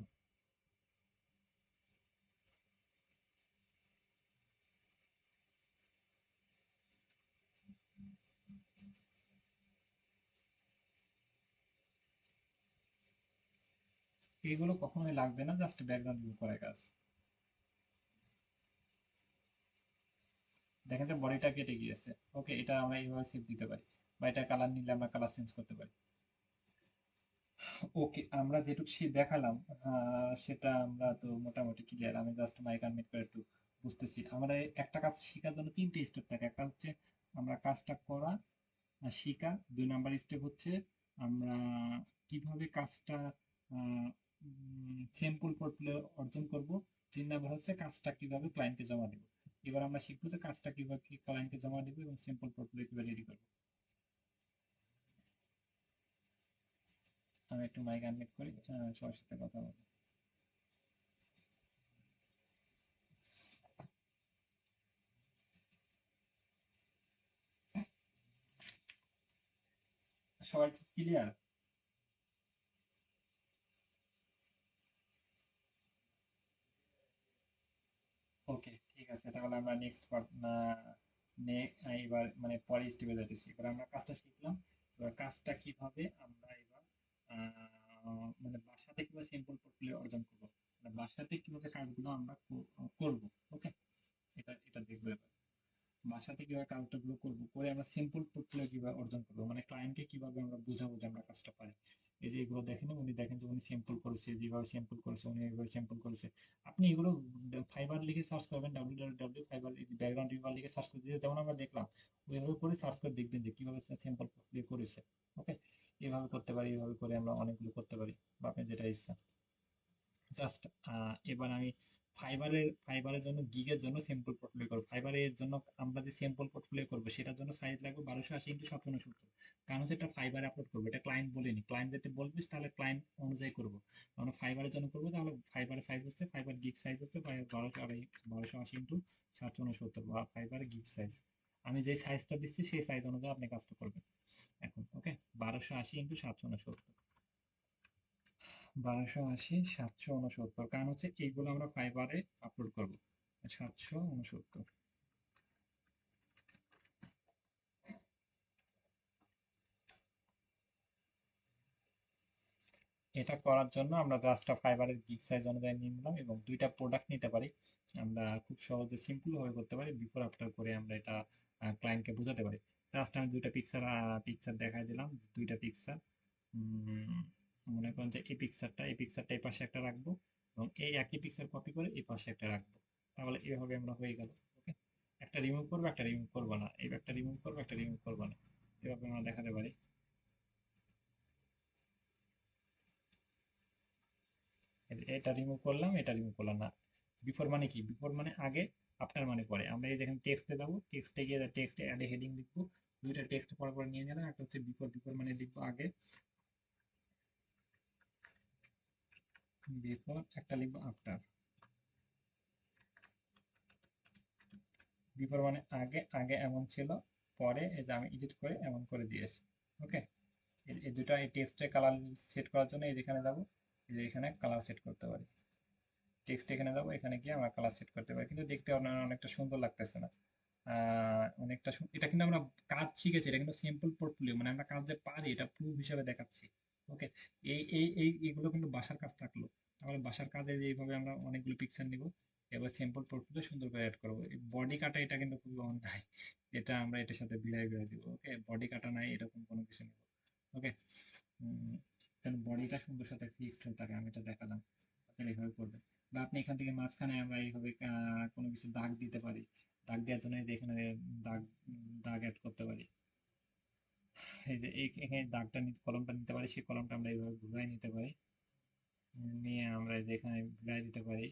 এইগুলো কখনোই লাগবে না, জাস্ট ব্যাকগ্রাউন্ড রিমুভ করার কাজ। দেখেন যে বডিটা কেটে গিয়েছে। ওকে, এটা আমরা এইভাবে সেভ দিতে পারি, বা এটা কালার নিলে আমরা কালার চেঞ্জ করতে পারি। ওকে, আমরা যেটুকু দেখালাম সেটা আমরা তো মোটামুটি ক্লিয়ার। আমি জাস্ট মাইক আনমিউট করে একটু বুঝতেছি। আমরা একটা কাজ শেখার জন্য তিনটে স্টেপ থাকে। একটা হচ্ছে আমরা কাজটা করা, শিখা। 2 নাম্বার স্টেপ হচ্ছে আমরা কিভাবে কাজটা স্যাম্পল পোর্টফোলিও অর্জন করব। 3 নাম্বার হচ্ছে কাজটা কিভাবে ক্লায়েন্টকে জমা দেবো। এবার আমরা শিখবো যে কাজটা কিভাবে ক্লায়েন্টকে জমা দেবো এবং স্যাম্পল পোর্টফোলিও কিভাবে রেডি করবো। আমি একটু মাইক আনমিউট করি, সবার সাথে কথা বলি। সবাই কি ক্লিয়ার? ওকে, ঠিক আছে, তাহলে আমরা নেক্সট পার্ট এবার মানে পরের স্টেপে যাইতেছি। এবার আমরা কাজটা শিখলাম। এবার কাজটা কিভাবে আমরা এবার মানে বাসাতে কিভাবে সিম্পল পোর্টফোলিও অর্জন করবো, মানে বাসাতে কিভাবে কাজগুলো আমরা করব। ওকে, এটা এটা দেখবো এবার। বাসাতে কিভাবে কাজটা গুলো করবো, করে আমরা সিম্পল পোর্টফোলিও কিভাবে অর্জন করবো, মানে ক্লায়েন্টকে কিভাবে আমরা বোঝাবো যে আমরা কাজটা পারি। এই যে এগুলো দেখেন, উনি দেখেন যে উনি সিম্পল করেছে, যেভাবে সিম্পল করেছে উনি এইভাবে সিম্পল করেছে। আপনি এগুলো ফাইবার লিখে সার্চ করবেন, ডাব্লিউ ফাইবার ব্যাকগ্রাউন্ড রিভার লিখে সার্চ করে দিয়ে, যেমন আমরা দেখলাম ওইভাবে করে সার্চ করে দেখবেন যে কিভাবে সিম্পল পোর্টফোলিও করেছে। ওকে, এভাবে করতে পারি, এভাবে করে আমরা অনেকগুলো করতে পারি, বা আপনি যেটা ইচ্ছা। জাস্ট এবার আমি ফাইবারের জন্য গিগের জন্য সিম্পল পোর্টফোলিও করবো। ফাইবারের জন্য আমরা যে সিম্পল পোর্টফোলিও করবো সেটার জন্য সাইজ লাগবে 1280 × 769। কারণ হচ্ছে এটা ফাইবারে আপলোড করবো, এটা ক্লায়েন্ট বলিনি। ক্লায়েন্ট যদি বলবিস তাহলে ক্লায়েন্ট অনুযায়ী করবো। আমরা ফাইবারের জন্য করবো, তাহলে ফাইবারের সাইজ হচ্ছে, ফাইবার গিগ সাইজ হচ্ছে 1280 × 769, বা ফাইবার গিগ সাইজ। আমি যে সাইজটা দিচ্ছি সেই সাইজ অনুযায়ী আপনি কাজটা করবেন এখন। ওকে, 1280 × 769, 1280 × 769, কারণ হচ্ছে এইগুলো আমরা ফাইবারে আপলোড করব। 769। এটা করার জন্য আমরা জাস্ট ফাইবারের গিগ সাইজ অনুযায়ী নিয়ে নিলাম, এবং দুইটা প্রোডাক্ট নিতে পারি। আমরা খুব সহজে সিম্পল ভাবে করতে পারি, বিফোর আফটার করে আমরা এটা ক্লায়েন্টকে বোঝাতে পারি। জাস্ট আমি দুইটা পিকচার দেখাই দিলাম, দুইটা পিকচার। মনে করেন যে এই পিকচারটা এই পাশে একটা রাখবো, এবং এই একই পিকচার কপি করে এই পাশে একটা রাখবো। তাহলে এভাবে আমরা হয়ে গেল। ওকে, একটা রিমুভ করবো, একটা রিমুভ করবো না, এই একটা রিমুভ করবো, একটা রিমুভ করবো না, এভাবে আমরা দেখাতে পারি। এটা রিমুভ করলাম, এটা রিমুভ করলাম না। বিফোর মানে কি? বিফোর মানে আগে, আফটার মানে পরে। আমরা এই দেখেন টেক্সটে যাবো, টেক্সটে গিয়ে টেক্সটে অ্যাড হেডিং লিখবো। দুইটা টেক্সট পর পর নিয়ে নিলাম, একটা হচ্ছে বিফোর, বিফোর মানে লিখবো আগে, বিফোর একটা লিখবো আফটার। বিফোর মানে আগে, আগে এমন ছিল, পরে এই যে আমি এডিট করে এমন করে দিয়েছি। ওকে, এই দুটা এই টেক্সটে কালার সেট করার জন্য এই যেখানে যাবো, এই যে এখানে কালার সেট করতে পারি। টেক্সট এখানে যাবো, এখানে গিয়ে আমরা কালার সেট করতে পারি, কিন্তু দেখতে আপনার অনেকটা সুন্দর লাগতেছে না। অনেকটা এটা কিন্তু আমরা কাজ শিখেছি, এটা কিন্তু সিম্পল পোর্টফোলিও, মানে আমরা কাজ যে পারি এটা প্রুফ হিসেবে দেখাচ্ছি। ওকে, এইগুলো কিন্তু বাসার কাজ থাকলো। তাহলে বাসার কাজে যে এইভাবে আমরা অনেকগুলো পিকচার নিব, এবার সিম্পল পোর্টফোলিও সুন্দর করে অ্যাড করবো। বডি কাটা এটা কিন্তু খুবই অন্যায়, এটা আমরা এটার সাথে বিলাই দিব। ওকে, বডি কাটা নাই এরকম কোনো কিছু নেব। ওকে, তাহলে বডিটা সুন্দর সাথে ফিক্সড হয়ে থাকে, আমি এটা দেখালাম। আপনারা এইভাবে করবেন। বা আপনি এখান থেকে মাঝখানে আমরা এইভাবে কোনো কিছু দাগ দিতে পারি। দাগ দেওয়ার জন্য এই যে এখানে দাগ দাগ অ্যাড করতে পারি। এই যে এখানে দাগটা নিতে, কলমটা নিতে পারি, সেই কলমটা আমরা এইভাবে ঘুরাই নিতে পারি। নিয়ে আমরা এই যে এখানে ঘুরাই দিতে পারি।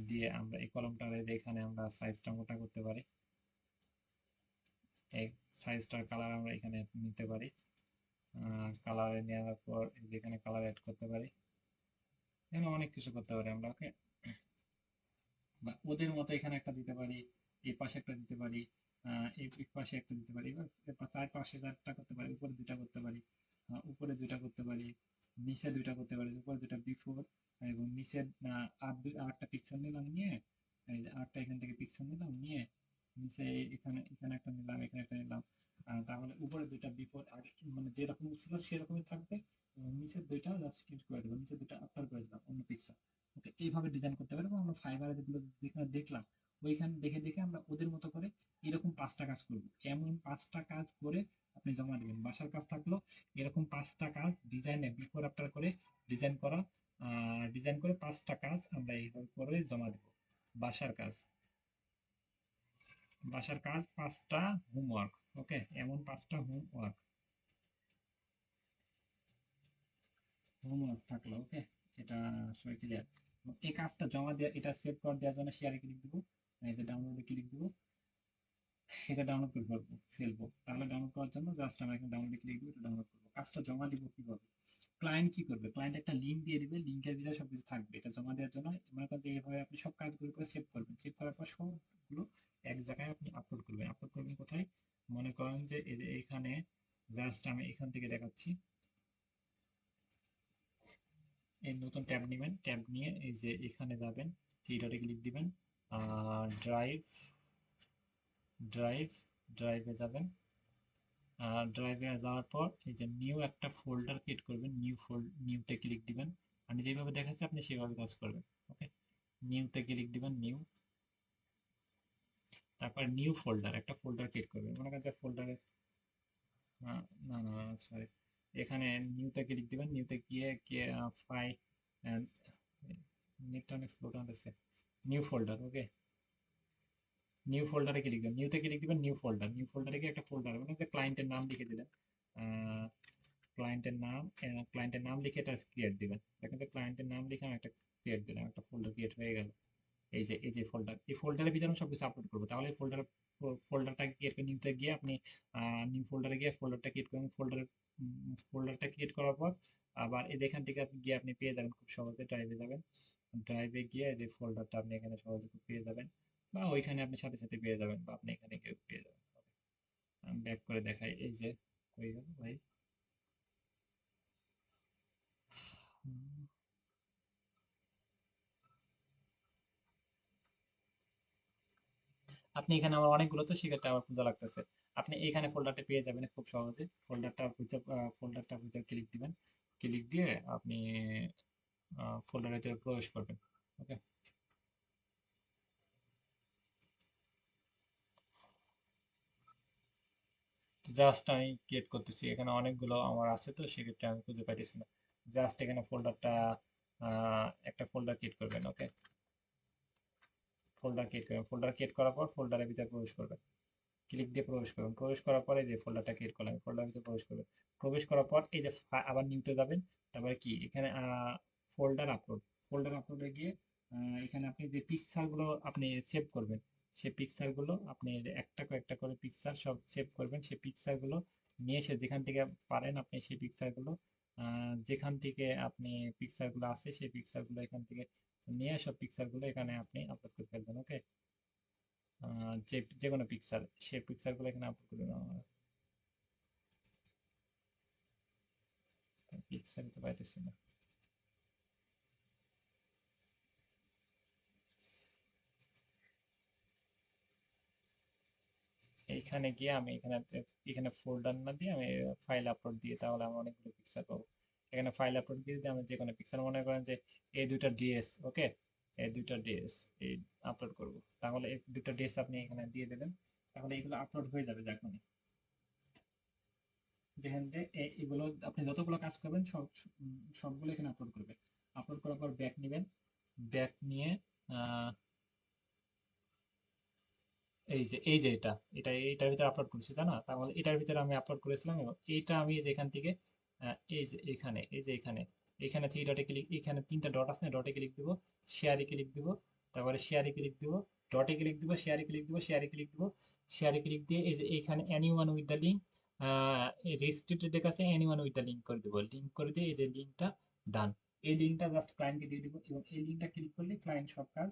দিয়ে আমরা এই কলমটার এই যে এখানে আমরা সাইজটা মোটা করতে পারি। এই সাইজটার কালার আমরা এখানে নিতে পারি। কালারে নেওয়ার পর এই যে এখানে কালার অ্যাড করতে পারি। এখানে অনেক কিছু করতে পারি আমরা। ওকে, বা ওদের মতো এখানে একটা দিতে পারি, এই পাশে একটা দিতে পারি, এই পাশে একটা দিতে পারি। এবার চার পাশে চারটা করতে পারি, উপরে দুটা করতে পারি, উপরে দুটা করতে পারি, নিচে দুইটা করতে পারি, উপর দুইটা বিফোর, এবং নিচে আটটা পিক্সেল নিলাম, নিয়ে এই যে আটটা এখান থেকে পিক্সেল নিলাম, নিয়ে নিচে এখানে এখানে একটা নিলাম, এখানে একটা নিলাম। তাহলে উপরে দুইটা বিফোর আগে মানে যেরকম ছিল সেরকমই থাকবে, এবং নিচের দুইটা জাস্ট ক্লিক করে দেবো, নিচের দুইটা আপার করে দিলাম অন্য পিক্সেল। ওকে, এইভাবে ডিজাইন করতে পারবো আমরা। ফাইবারে যেগুলো যেখানে দেখলাম ওইখানে দেখে দেখে আমরা ওদের মতো করে এরকম 5টা কাজ করব। এমন 5টা কাজ করে আপনি জমা দেবেন। বাসার কাজ থাকলো এরকম 5টা কাজ ডিজাইনে বিফোর আফটার করে ডিজাইন করা, ডিজাইন করে 5টা কাজ আমরা এইভাবে করে জমা দেব। বাসার কাজ, বাসার কাজ 5টা হোমওয়ার্ক। ওকে, এমন 5টা হোমওয়ার্ক, হোমওয়ার্ক থাকলো। ওকে, এটা সবাই ক্লিয়ার। এই কাজটা জমা দেওয়া, এটা সেভ করে দেওয়ার জন্য শেয়ারে ক্লিক দিব, এই যে ডাউনলোডে ক্লিক দিব, এটা ডাউনলোড করে ফেলবো। তাহলে ডাউনলোড করার জন্য জাস্ট আমরা এখানে ডাউনলোডে ক্লিক দিব, এটা ডাউনলোড করবো। কাজটা জমা দিব কিভাবে? ক্লায়েন্ট কি করবে, ক্লায়েন্ট একটা লিঙ্ক দিয়ে দিবে, লিঙ্কের ভিতরে সবকিছু থাকবে। এটা জমা দেওয়ার জন্য মনে করেন যে এইভাবে আপনি সব কাজগুলো করে সেভ করবেন। সেভ করার পর সবগুলো এক জায়গায় আপনি আপলোড করবেন। আপলোড করবেন কোথায়? মনে করেন যে এই যে এখানে, জাস্ট আমি এখান থেকে দেখাচ্ছি। এই নতুন ট্যাব নেবেন, ট্যাব নিয়ে এই যে এখানে যাবেন, থ্রি ডটে ক্লিক দিবেন, ড্রাইভ, ড্রাইভ, ড্রাইভে যাবেন। ড্রাইভে যাওয়ার পর এই যে নিউ একটা ফোল্ডার ক্রিয়েট করবেন, নিউতে ক্লিক দিবেন। আমি যেভাবে দেখাচ্ছি আপনি সেভাবে কাজ করবেন। ওকে, নিউতে ক্লিক দিবেন, নিউ, তারপর নিউ ফোল্ডার, একটা ফোল্ডার ক্রিয়েট করবেন। মনে করেন যে ফোল্ডারে, না না না, সরি, এখানে নিউতে ক্লিক দিবেন, নিউতে গিয়ে গিয়ে ফাইল, নেটটা অনেক স্লো টানতেছে, নিউ ফোল্ডার। ওকে, নিউ ফোল্ডারে ক্লিক দিবেন, নিউতে ক্লিক দিবেন, নিউ ফোল্ডার, নিউ ফোল্ডারে গিয়ে একটা ফোল্ডার, মানে যে ক্লায়েন্টের নাম লিখে দিলেন, ক্লায়েন্টের নাম, ক্লায়েন্টের নাম লিখে এটা ক্রিয়েট দিবেন। দেখেন তো ক্লায়েন্টের নাম লিখে আমি একটা ক্রিয়েট দিলাম, একটা ফোল্ডার ক্রিয়েট হয়ে গেল। এই যে এই যে ফোল্ডার, এই ফোল্ডারের ভিতরে আমি সবকিছু আপলোড করবো। তাহলে এই ফোল্ডারটা ক্রিয়েট করে নিতে গিয়ে আপনি নিউ ফোল্ডারে গিয়ে ফোল্ডারটা ক্রিয়েট করবেন। ফোল্ডারটা ক্রিয়েট করার পর আবার এই যেখান থেকে আপনি গিয়ে আপনি পেয়ে যাবেন খুব সহজে, ড্রাইভে যাবেন, ড্রাইভে গিয়ে যে ফোল্ডারটা আপনি এখানে সহজে পেয়ে যাবেন, বা ওইখানে আপনি সাথে সাথে পেয়ে যাবেন, বা আপনি এখানে গিয়ে পেয়ে যাবেন। আমি ব্যাক করে দেখাই, এই যে হয়ে গেল ভাই। হুম, আপনি এখানে আমার অনেকগুলো, তো সেক্ষেত্রে আমার পূজা লাগতেছে। আপনি এখানে ফোল্ডারটা পেয়ে যাবেন খুব সহজে। ফোল্ডারটা খুঁজে ক্লিক দিবেন, ক্লিক দিয়ে আপনি ফোল্ডারে প্রবেশ করবেন। ওকে, জাস্ট আমি ক্রিয়েট করতেছি, এখানে অনেকগুলো আমার আছে, তো সেক্ষেত্রে আমি খুঁজে পাইতেছি না। জাস্ট এখানে ফোল্ডারটা, একটা ফোল্ডার ক্রিয়েট করবেন। ওকে, ফোল্ডার ক্রিয়েট করার পর ফোল্ডারের ভিতরে প্রবেশ করবেন, ক্লিক দিয়ে প্রবেশ করবেন। প্রবেশ করার পরে যে ফোল্ডারটা ক্রিয়েট করলাম, ফোল্ডার ভিতরে প্রবেশ করবেন। প্রবেশ করার পর এই যে আবার নিউতে যাবেন। তারপরে কি এখানে ফোল্ডার আপলোড, ফোল্ডার আপলোডে গিয়ে এখানে আপনি যে পিকচারগুলো আপনি সেভ করবেন, সেই পিকচারগুলো আপনি একটা কয়েকটা করে পিকচার সব সেভ করবেন। সেই পিকচারগুলো নিয়ে এসে যেখান থেকে পারেন আপনি সেই পিকচারগুলো, যেখান থেকে আপনি পিকচারগুলো আছে সেই পিকচারগুলো এখান থেকে নিয়ে সব পিকচারগুলো এখানে আপনি আপলোড করে ফেলবেন। ওকে, যে যে কোনো পিকচার, সেই পিকচারগুলো এখানে আপলোড করে দেওয়া হয়। পিকচার তো পাইতেছি না। এইখানে গিয়ে আমি এখানে, এখানে ফোল্ডার না দিয়ে আমি ফাইল আপলোড দিয়ে, তাহলে আমি অনেকগুলো পিকচার পাবো। এখানে ফাইল আপলোড দিয়ে দিয়ে আমি যে কোনো পিকচার, মনে করেন যে এই দুইটা ড্রেস, ওকে, এই দুইটা ড্রেস এই আপলোড করব। তাহলে এই দুইটা ড্রেস আপনি এখানে দিয়ে দেবেন, তাহলে এগুলো আপলোড হয়ে যাবে যখনই। যেখান থেকে এগুলো আপনি যতগুলো কাজ করবেন সবগুলো এখানে আপলোড করবেন। আপলোড করার পর ব্যাক নেবেন, ব্যাক নিয়ে এই যে এটার ভিতরে আপলোড করেছি, তাই না? তাহলে এটার ভিতরে আমি আপলোড করেছিলাম, এবং এইটা আমি যেখান থেকে এই যে এখানে, এই যে এখানে, এখানে থ্রি ডটে ক্লিক, এখানে তিনটা ডট আছে, ডটে ক্লিক দিব, শেয়ারে ক্লিক দিব, তারপরে শেয়ারে ক্লিক দিব, ডটে ক্লিক দিব, শেয়ারে ক্লিক দিব, শেয়ারে ক্লিক দিব, শেয়ারে ক্লিক দিয়ে এই যে এখানে anyone with the link, restricted কাছে এনিওয়ান উইথ দ্য লিঙ্ক করে দিব, লিঙ্ক করে দিয়ে এই যে লিঙ্কটা ডান। এই লিঙ্কটা জাস্ট ক্লায়েন্টকে দিয়ে দিব, এবং এই লিঙ্কটা ক্লিক করলে ক্লায়েন্ট সব কাজ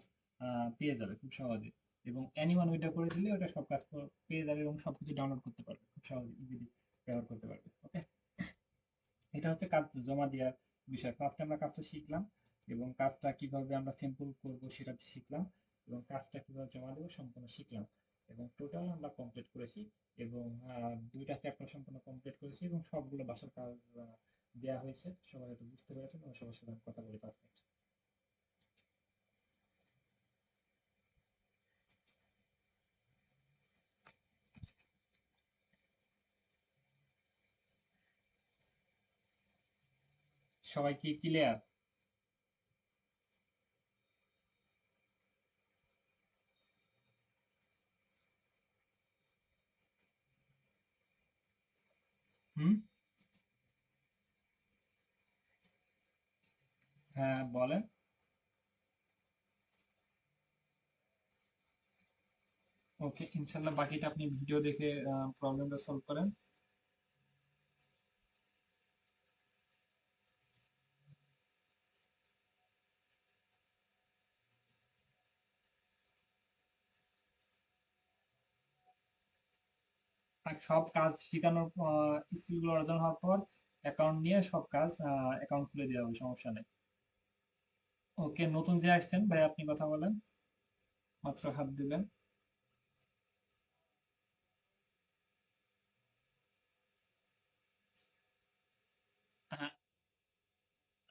পেয়ে যাবে খুব সহজে। এবং অ্যানিওয়ান ওইটা করে দিলে ওটা সব কাজ পেয়ে যাবে, এবং সবকিছু ডাউনলোড করতে পারবে খুব সহজে, ইজিলি ব্যবহার করতে পারবে। ওকে, এটা হচ্ছে কাজ জমা দেওয়ার বিষয়। ফার্স্টে আমরা কাজটা শিখলাম এবং কাজটা কিভাবে আমরা সিম্পল করব সেটা শিখলাম এবং কাজটা কিভাবে জমা দেবো সম্পূর্ণ শিখলাম এবং টোটাল আমরা কমপ্লিট করেছি এবং দুইটা চ্যাপ্টার সম্পূর্ণ কমপ্লিট করেছি এবং সবগুলো বাসার কাজ দেওয়া হয়েছে। সবাই হয়তো বুঝতে পেরেছেন এবং সবার সাথে আমি কথা বলে 5 মিনিট। সবাই কি ক্লিয়ার? হুম। হ্যাঁ বলেন। ওকে, ইনশাল্লাহ বাকিটা আপনি ভিডিও দেখে প্রবলেমটা সলভ করেন। আর সব কাজ শেখানোর স্কিলগুলো অর্জন হওয়ার পর অ্যাকাউন্ট নিয়ে সব কাজ অ্যাকাউন্ট খুলে দেওয়া হবে, সমস্যা নেই। ওকে, নতুন যে আসছেন ভাই আপনি কথা বলেন, মাত্র হাত দিলেন। হ্যাঁ,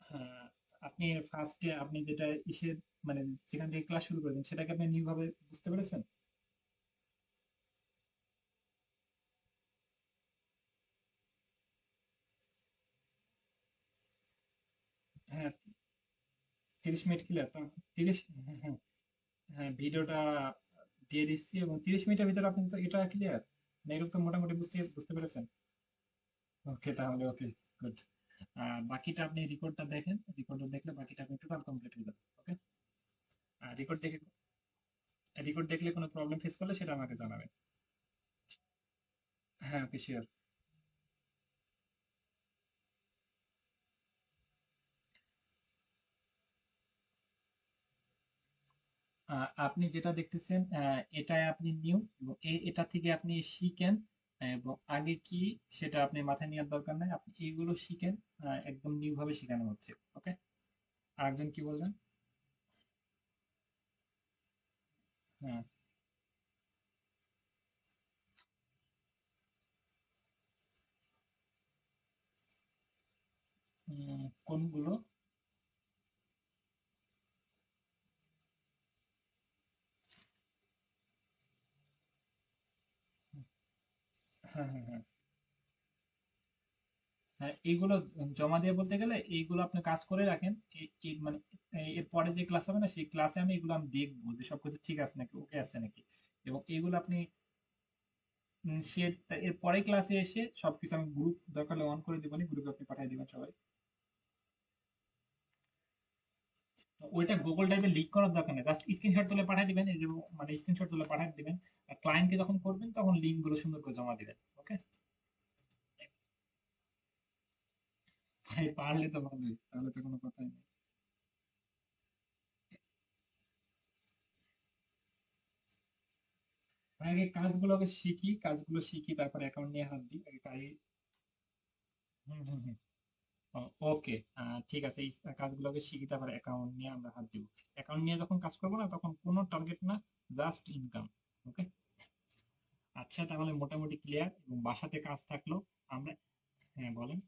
হ্যাঁ, আপনি ফার্স্টে আপনি যেটা ইসে মানে যেখান থেকে ক্লাস শুরু করেছেন সেটাকে আপনি নিউ ভাবে বুঝতে পেরেছেন? হ্যাঁ, 30 মিনিট ক্লিয়ার তো। 30, হ্যাঁ হ্যাঁ, হ্যাঁ ভিডিওটা দিয়ে দিচ্ছি এবং 30 মিনিটের ভিতরে আপনি তো এটা ক্লিয়ার না, এরকম তো মোটামুটি বুঝতে বুঝতে পেরেছেন। ওকে তাহলে ওকে, গুড। বাকিটা আপনি রেকর্ডটা দেখেন, রেকর্ডটা দেখলে বাকিটা আপনি টোটাল কমপ্লিট হয়ে যাবে। ওকে। রেকর্ড দেখে, রেকর্ড দেখলে কোনো প্রবলেম ফেস করলে সেটা আমাকে জানাবেন। হ্যাঁ ওকে, শিওর। আপনি যেটা দেখতেছেন এটাই আপনি নিউ এবং এটা থেকে আপনি শিখেন এবং আগে কি সেটা আপনি মাথায় নেওয়ার দরকার নাই, আপনি এইগুলো শিখেন। একদম নিউ ভাবে শেখানো হচ্ছে। ওকে। আরেকজন কি বললেন? হ্যাঁ। কোনগুলো? হ্যাঁ হ্যাঁ হ্যাঁ। হ্যাঁ এইগুলো জমা দিয়ে বলতে গেলে এইগুলো আপনি কাজ করে রাখেন। মানে এর পরে যে ক্লাস হবে না সেই ক্লাসে আমি দেখবো যে সবকিছু ঠিক আছে নাকি, ওকে আছে নাকি, এবং এইগুলো আপনি এর পরে ক্লাসে এসে সবকিছু আমি গ্রুপ দরকার হলে অন করে দিবেন, গ্রুপে আপনি পাঠিয়ে দিবেন সবাই। ওইটা গুগল ড্রাইভে লিক করার দরকার নেই, জাস্ট স্ক্রিনশট তুলে পাঠিয়ে দিবেন, এই যে মানে স্ক্রিনশট তুলে পাঠিয়ে দিবেন। আর ক্লায়েন্টকে যখন করবেন তখন লিঙ্ক গুলো সুন্দর করে জমা দিবেন। ওকে। ভাই পারলে তো ভালোই, তাহলে তো কোনো কথাই নেই। আগে কাজগুলোকে শিখি, কাজগুলো শিখি তারপর অ্যাকাউন্ট নিয়ে হাত দিই আগে কাজ। হুম হুম হুম। ওকে। ঠিক আছে, এই কাজগুলোকে শিখি তারপর অ্যাকাউন্ট নিয়ে আমরা হাত দিব। অ্যাকাউন্ট নিয়ে যখন কাজ করবো না তখন কোনো টার্গেট না, জাস্ট ইনকাম। ওকে। আচ্ছা তাহলে মোটামুটি ক্লিয়ার এবং বাসাতে কাজ থাকলো। আমরা, হ্যাঁ বলেন।